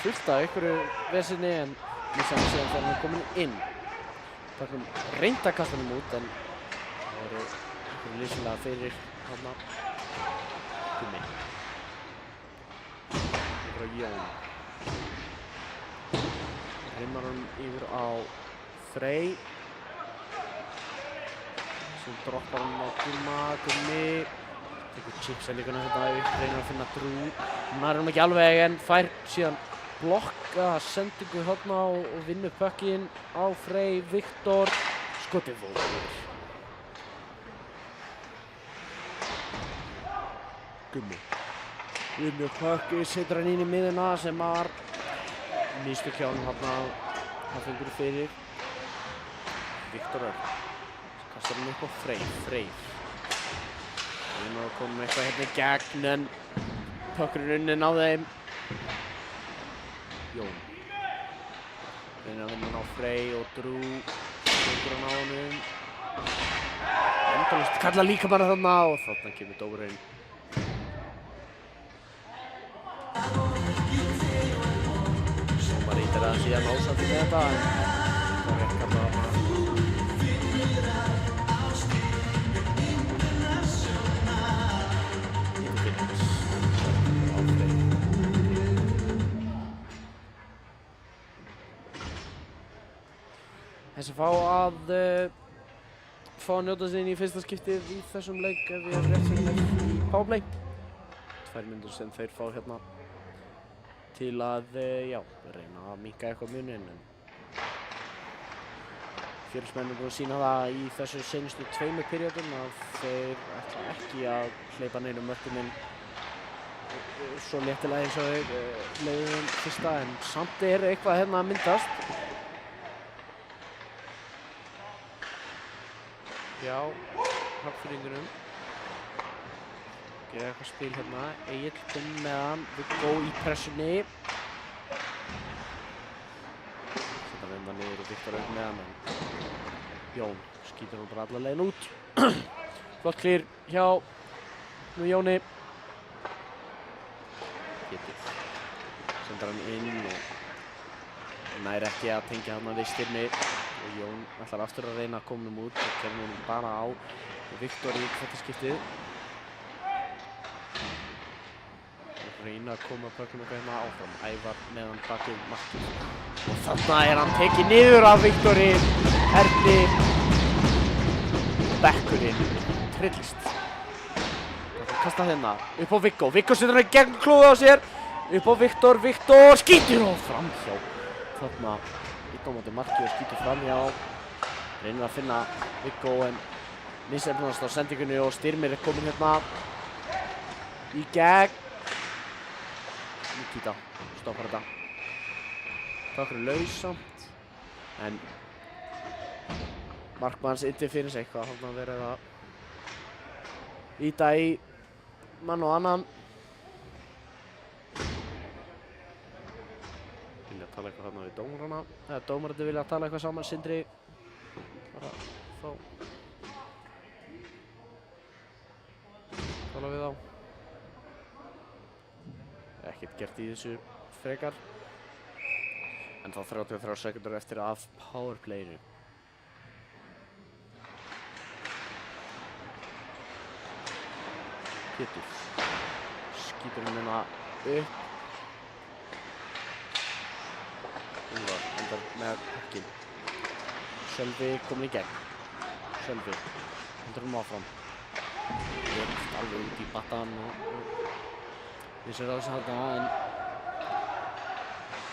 fullt af einhverju vesinni en missa hann síðan þegar hann er komin inn. Takkum reynt að kasta hann út en það eru einhverju lýsilega fyrir þarna Gummi. Yfir á Jón. Rimmar hann yfir á Frey. Svo droppar hann á Gummi. Tekur chipsælíkuna hérna upp, reynir að finna Drú. Hann er ekki alveg en fær síðan blokka sendingu hérna og vinnur puckinn á Frey, Viktor. Skotið fór. Gummi. Vinnur puckið, setur hann inn í miðuna sem var mistök hjá hann hérna. Það fengur fyrir. Viktor kastar hann upp á Frey. Við erum að koma með eitthvað hérna í gegn en puckurinn unninn á þeim. Jón. Reynir að vinna hann á Frey og Drú. Tekur hann á honum. Endalaust kalla líka bara þarna og þarna kemur dómarinn. Dómar ítir að síðan ásamt í þetta en það er rétt kallað þarna. sem fá að njóta sín í fyrsta skiptið í þessum leik ef ég er rétt sem í powerplay. 2 mínútur sem þeir fá hérna til að, já, reyna að minnka eitthvað muninn. Fjölnismenn eru búin að sýna það í þessu seinustu 2 periodum að þeir ætla ekki að hleypa neinum mörkum inn svo léttilega eins og þeir leiðum fyrsta, en samt eitthvað hérna að myndast. Já, Hafnfirðingunum. Gera eitthvað spil hérna. Egill kom með hann, Viggo í pressunni. Setja venda niður og Viktor upp með hann, en Jón skýtur hún bara alla leiðin út. Flott clear hjá Jóni. Pétur sendar hann inn og nær ekki að tengja hann við Styrmi. Og Jón ætlar aftur að reyna að koma út og kemur hann bara á Viktor í þetta skiptið. Reyna að koma pökkum eitthvað hérna áfram. Ævar meðan bakið Martin. Og þarna hann tekið niður af Viktori Erni. Bekkurinn trillist. Það kasta hérna upp á Viggo. Viggo setur hann í gegn klúðu á sér. Upp á Viktor. Viktor skýtur og framhjá. Þarna á móti markið og skýtur framhjá. Reynir að finna Viggo en misheppnast á sendingunni og Styrmir komin hérna í gegn. Nikita stoppar þetta. Takkur laus samt. En markmanns interference eitthvað hann að verið að íta í mann og annan. Vilja tala eitthvað þarna við dómarana. Eða dómararnir vilja tala eitthvað saman. Sindri bara fá tala við þá. Ekkert gert í þessu frekar. En þá 33 sekúndur eftir af powerplayinu. Pétur skýtur hann hérna upp. Úlfar endar með puckinn. Sölvi komin í gegn. Sölvi hendur hann áfram. Rétt alveg út í battan og vissir á þessu haldana, en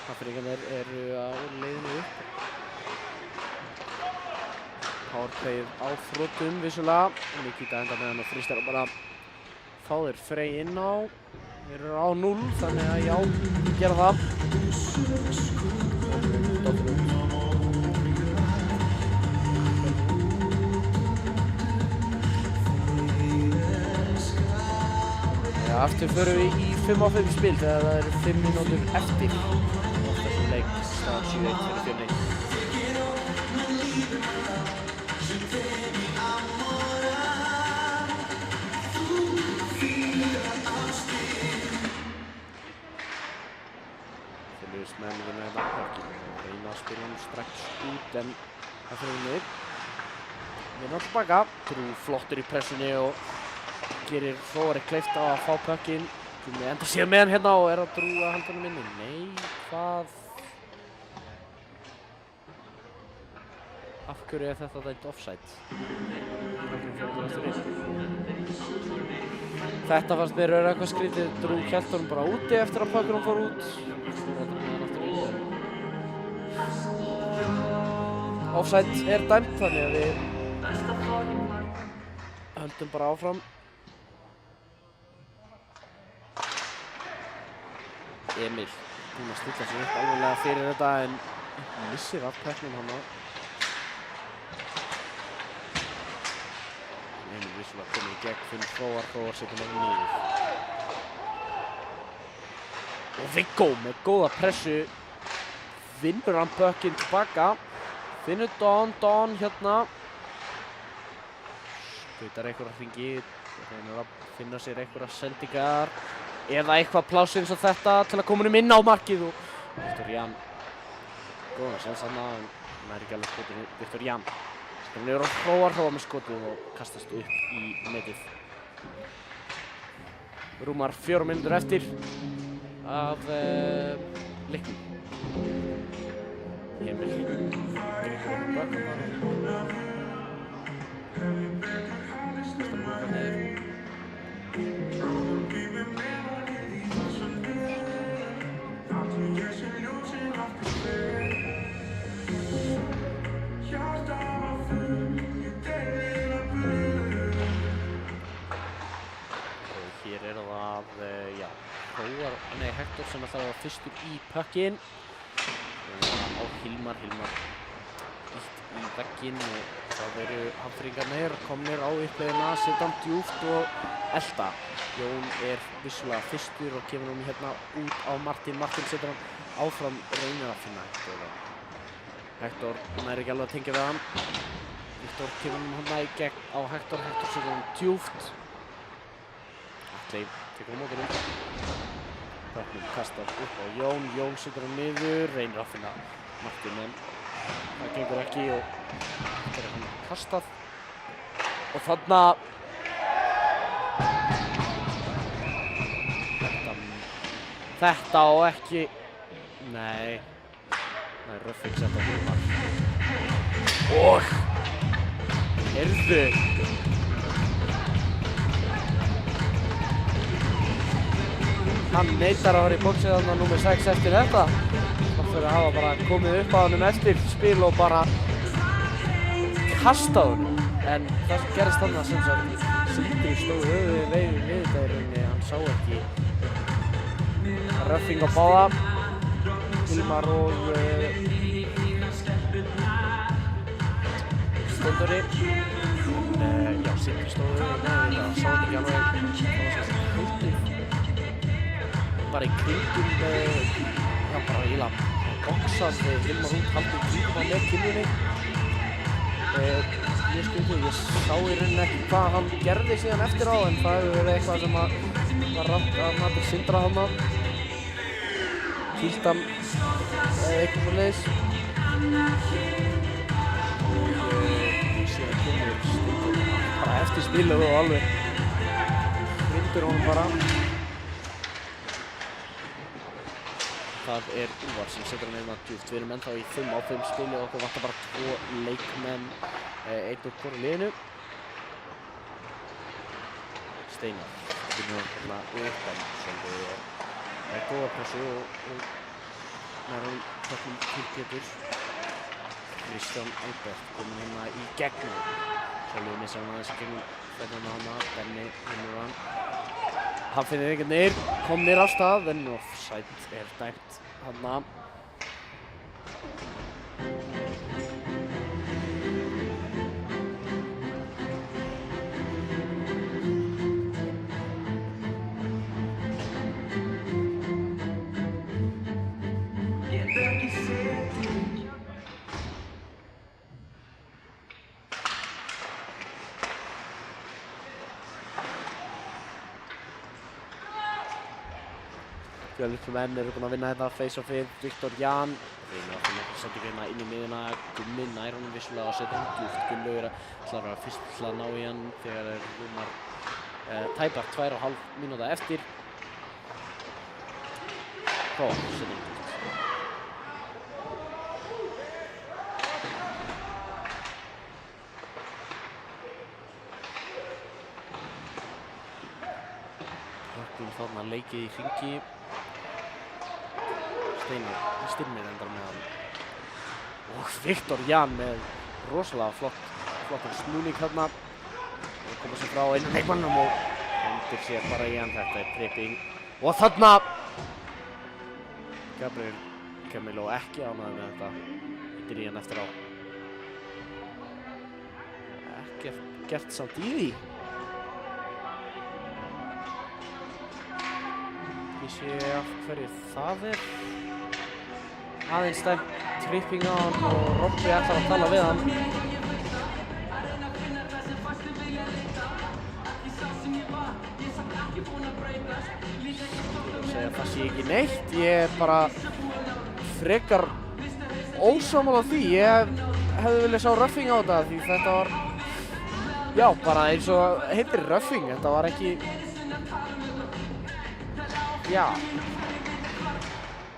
Hafnfirðingarnir eru á leiðinu upp. Powerplayið á þrotum vissulega. Nikita endar með hann og fristar bara fá þeir Frey inn á. Þeir eru á 0, þannig að já, gera það. Aftur förum við í 5-á-5 spil þegar það eru 5 mínútur eftir á þessum leik. Staðan 7-1 fyrir Fjölni. Fjölnismenn vinna þetta puckinn og reyna að spila hann strax út, en það fyrir niður. Vinna tilbaka. Trú flottur í pressunni og gerir Þóri kleift á að fá puckinn. Gummi enda síðan með hann hérna og að Trú að halda honum inni. Nei, hvað? Af hverju þetta dæmt offside? Þetta fannst mér vera eitthvað skrítið. Trú hélt honum bara úti eftir að puckinn fór út. Offside dæmt, þannig að við höldum bara áfram. Emil búinn að stilla sig upp alveglega fyrir þetta, en missir af pucknum hann. Emil vissulega komið í gegn fyrir Hróar setur hann niður. Og Viggo með góða pressu vinnur hann puckinn tilbaka. Finnur Don hérna. Skautar einhverja hringi, reynir að finna sér einhverja sendingar. Eða eitthvað pláss eins og þetta til að koma inn á markið og Viktor Jan góðan séns þarna, en hann ekki alveg skotið. Viktor Jan skilur niður á Hróar með skotið og kastast upp í netið. Rúmar 4 mínútur eftir af leiknum. Emil grípur hann bakkann kastar hann niður. Hér er það, já, Hector sem ætlar að vera fyrstur í puckinn. Á Hilmar ítt í vegginn og það eru Hafnfirðingarnir komnir á uppleiðina, setja hann djúpt og elta. Jón er vissulega fyrstur og kemur hann hérna út á Martin. Martin setur hann áfram, reynir að finna Hector. Hector nær ekki alveg að tengja við hann. Viktor kemur hann hérna í gegn á Hector. Hector setur hann djúpt. Atli tekur á móti hann. Böknum kastar upp á Jón. Jón setur hann niður, reynir að finna Martin en það gengur ekki og þetta er hann kastað. Og þarna Þetta á ekki... Nei. Það er Ruffing sett á Hilmar. Og... Heyrðu! Hann neitar að fara í boxið þarna númer 6 eftir þetta. Það fyrir að hafa bara komið upp á honum eftir spil og bara kastað honum. En það sem gerist þarna sem sagt Sindri stóð höfuðið við þetta í rauninni. Hann sá ekki Ruffing á báða. Hilmar og Steindóri. Já, Sindri stóð höfuðið við þetta. Hann sá ekki alveg. Það var svona hluti. Bara í kringum, já bara eiginlega boxað Hilmar út, haldið kringum hann með kinnunni. Ég sá í rauninni ekki hvað hann gerði síðan eftir á en það hefur verið eitthvað sem var rangt að maður Sindra þarna. Kýlt hann eitthvað svoleiðis. Og síðan kemur Steindór bara eftir spilið og alveg hrindur honum bara. Það er Úlfar sem setur hann einna djúpt. Við erum ennþá í 5-á-5 spili og okkur vantar bara 2 leikmenn, einn úr hvoru liðinu. Steinar finnur hann hérna upp en Sölvi er góða pressu og nær hann tökum til Pétur. Kristján Albert kominn hérna í gegnum. Sölvi missar hann aðeins í gegnum þennan hana, Benni finnur hann. Hafnfirðingarnir komnir af stað en offside er dæmt þarna. Fjölnismenn eru búin að vinna þetta face-offið. Viktor Jan reynir að finna sendingu hérna inn í miðjuna. Gummi nær honum vissulega og setur hann djúpt. Gunnlaugur ætlar að fyrst til að ná í hann þegar rúmar tæpar 2,5 mínúta eftir. Prófa að setja hann djúpt. Hökkum þarna leikið í hringi. Steinar styrmir endar með hann. Og Viktor Jan með rosalega flottan snúning hérna. Og koma sér frá einu leikmannum og hendir sér bara í hann. Þetta er tripping. Og þarna Gabriel Camilo ekki ánægður með þetta. Hittir í hann eftir á. Ekkert gert samt í því. Ég sé af hverju það er. Aðeins dæmt tripping á hann og Robby ætlar að tala við hann. Ég segja að það sé ekki neitt. Ég er bara frekar ósammála því. Ég hefði viljað sjá Ruffing á þetta því þetta var, já, bara eins og heitir Ruffing. Þetta var ekki, já,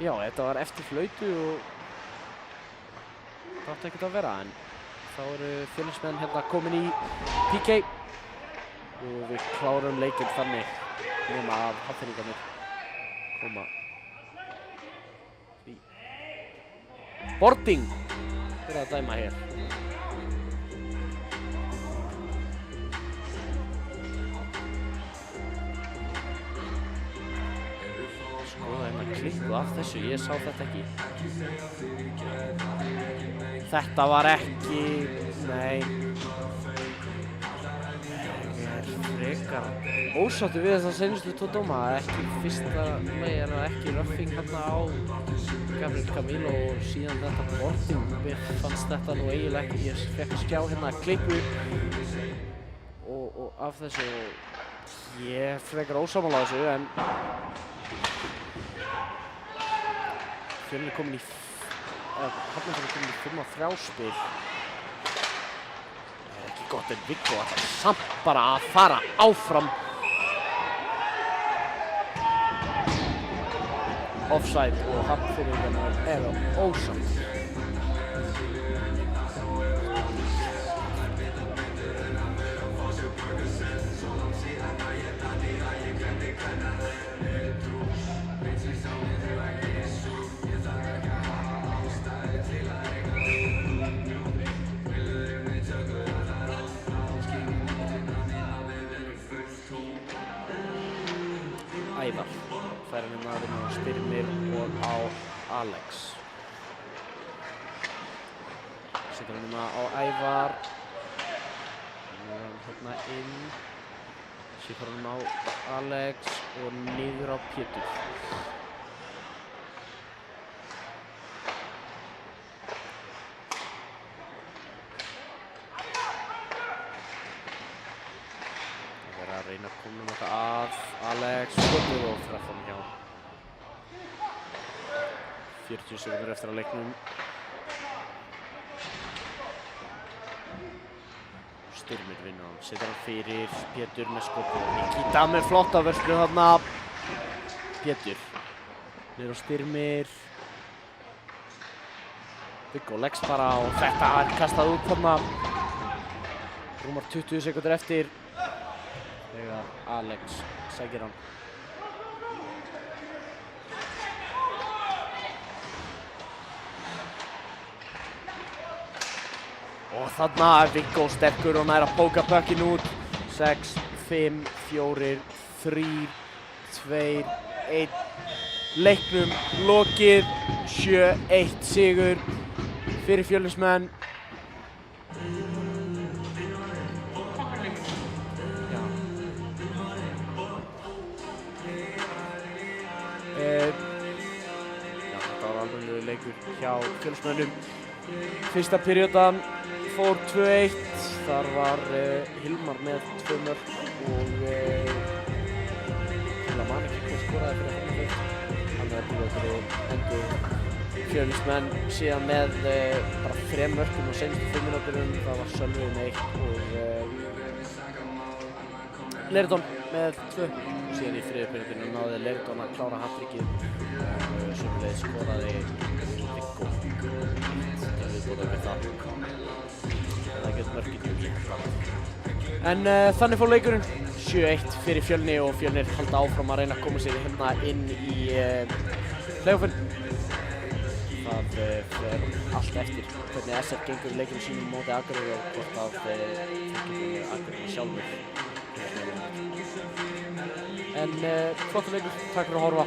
þetta var eftir flautu og Það átti ekkert að vera, en þá eru Fjölnismenn hérna komin í PK og við klárum leikinn þannig nema að Hafnfirðingarnir koma í Sporting fyrir að dæma hér. Skoða hérna klikku af þessu, ég sá þetta ekki. Þetta var ekki, nei. Ég er frekar ósáttur við þessa seinustu tvo dóma. Ekki fyrsta lagi er það ekki röffing hérna á Gabriel Camilo og síðan þetta Sporting. Mér fannst þetta nú eiginlega ekki, ég fekk að skjá hérna klippu og af þessu og ég er frekar ósammála þessu en Fjölnir komin í Hafnarfjörður komin í 5-3 spil. Það er ekki gott en Viggo ætlar samt bara að fara áfram. Offside og Hafnarfjörðurinn eru ósamt. Ævar fær hérna að vinna á Styrmir og á Alex. Setur hann hérna á Ævar. Hérna inn. Sér hann á Alex og niður á Pétur. Reyna að koma þetta að Alex skotið og fyrir að fá hann hjá. 40 sekundur eftir að leiknum. Styrmir vinna hann, setur hann fyrir Pétur með skotið. Nikita með flotta vörslu þarna. Pétur niður á Styrmir. Viggo leggst bara og þetta er kastað út þarna. Rúmar 20 sekundur eftir. Þegar Alex sækir hann. Og þarna er Viggo sterkur og nær að póka puckinn út. 6, 5, 4, 3, 2, 1. Leiknum lokið. 7-1 sigur fyrir Fjölnismenn. Þetta var alveg leikur hjá Fjölnismönnum. Fyrsta periódan fór 2-1. Þar var Hilmar með 2 mörk og Hilmar man ekki hver skoraði fyrir Hafnarfjörð. Hann er fyrir hendur Fjölnismenn síðan með bara 3 mörkum á seinustu 5 mínúturum. Það var Sölvi með 1 og Leirdón með 2. Síðan í þriðju periódunum náði Leirdón að klára hat-trickið og sömuleiðis skoraði Viggo. Það er viðbótar við það. Það getur mörkin mjög fram. En þannig fór leikurinn 7-1 fyrir Fjölni og Fjölnir halda áfram að reyna að koma sér hérna inn í play-offinn. Það fer allt eftir hvernig SF gengur leikinn sínum móti Akureyri og hvort að Akureyri sjálfur. En flottur leikur, takk fyrir að horfa.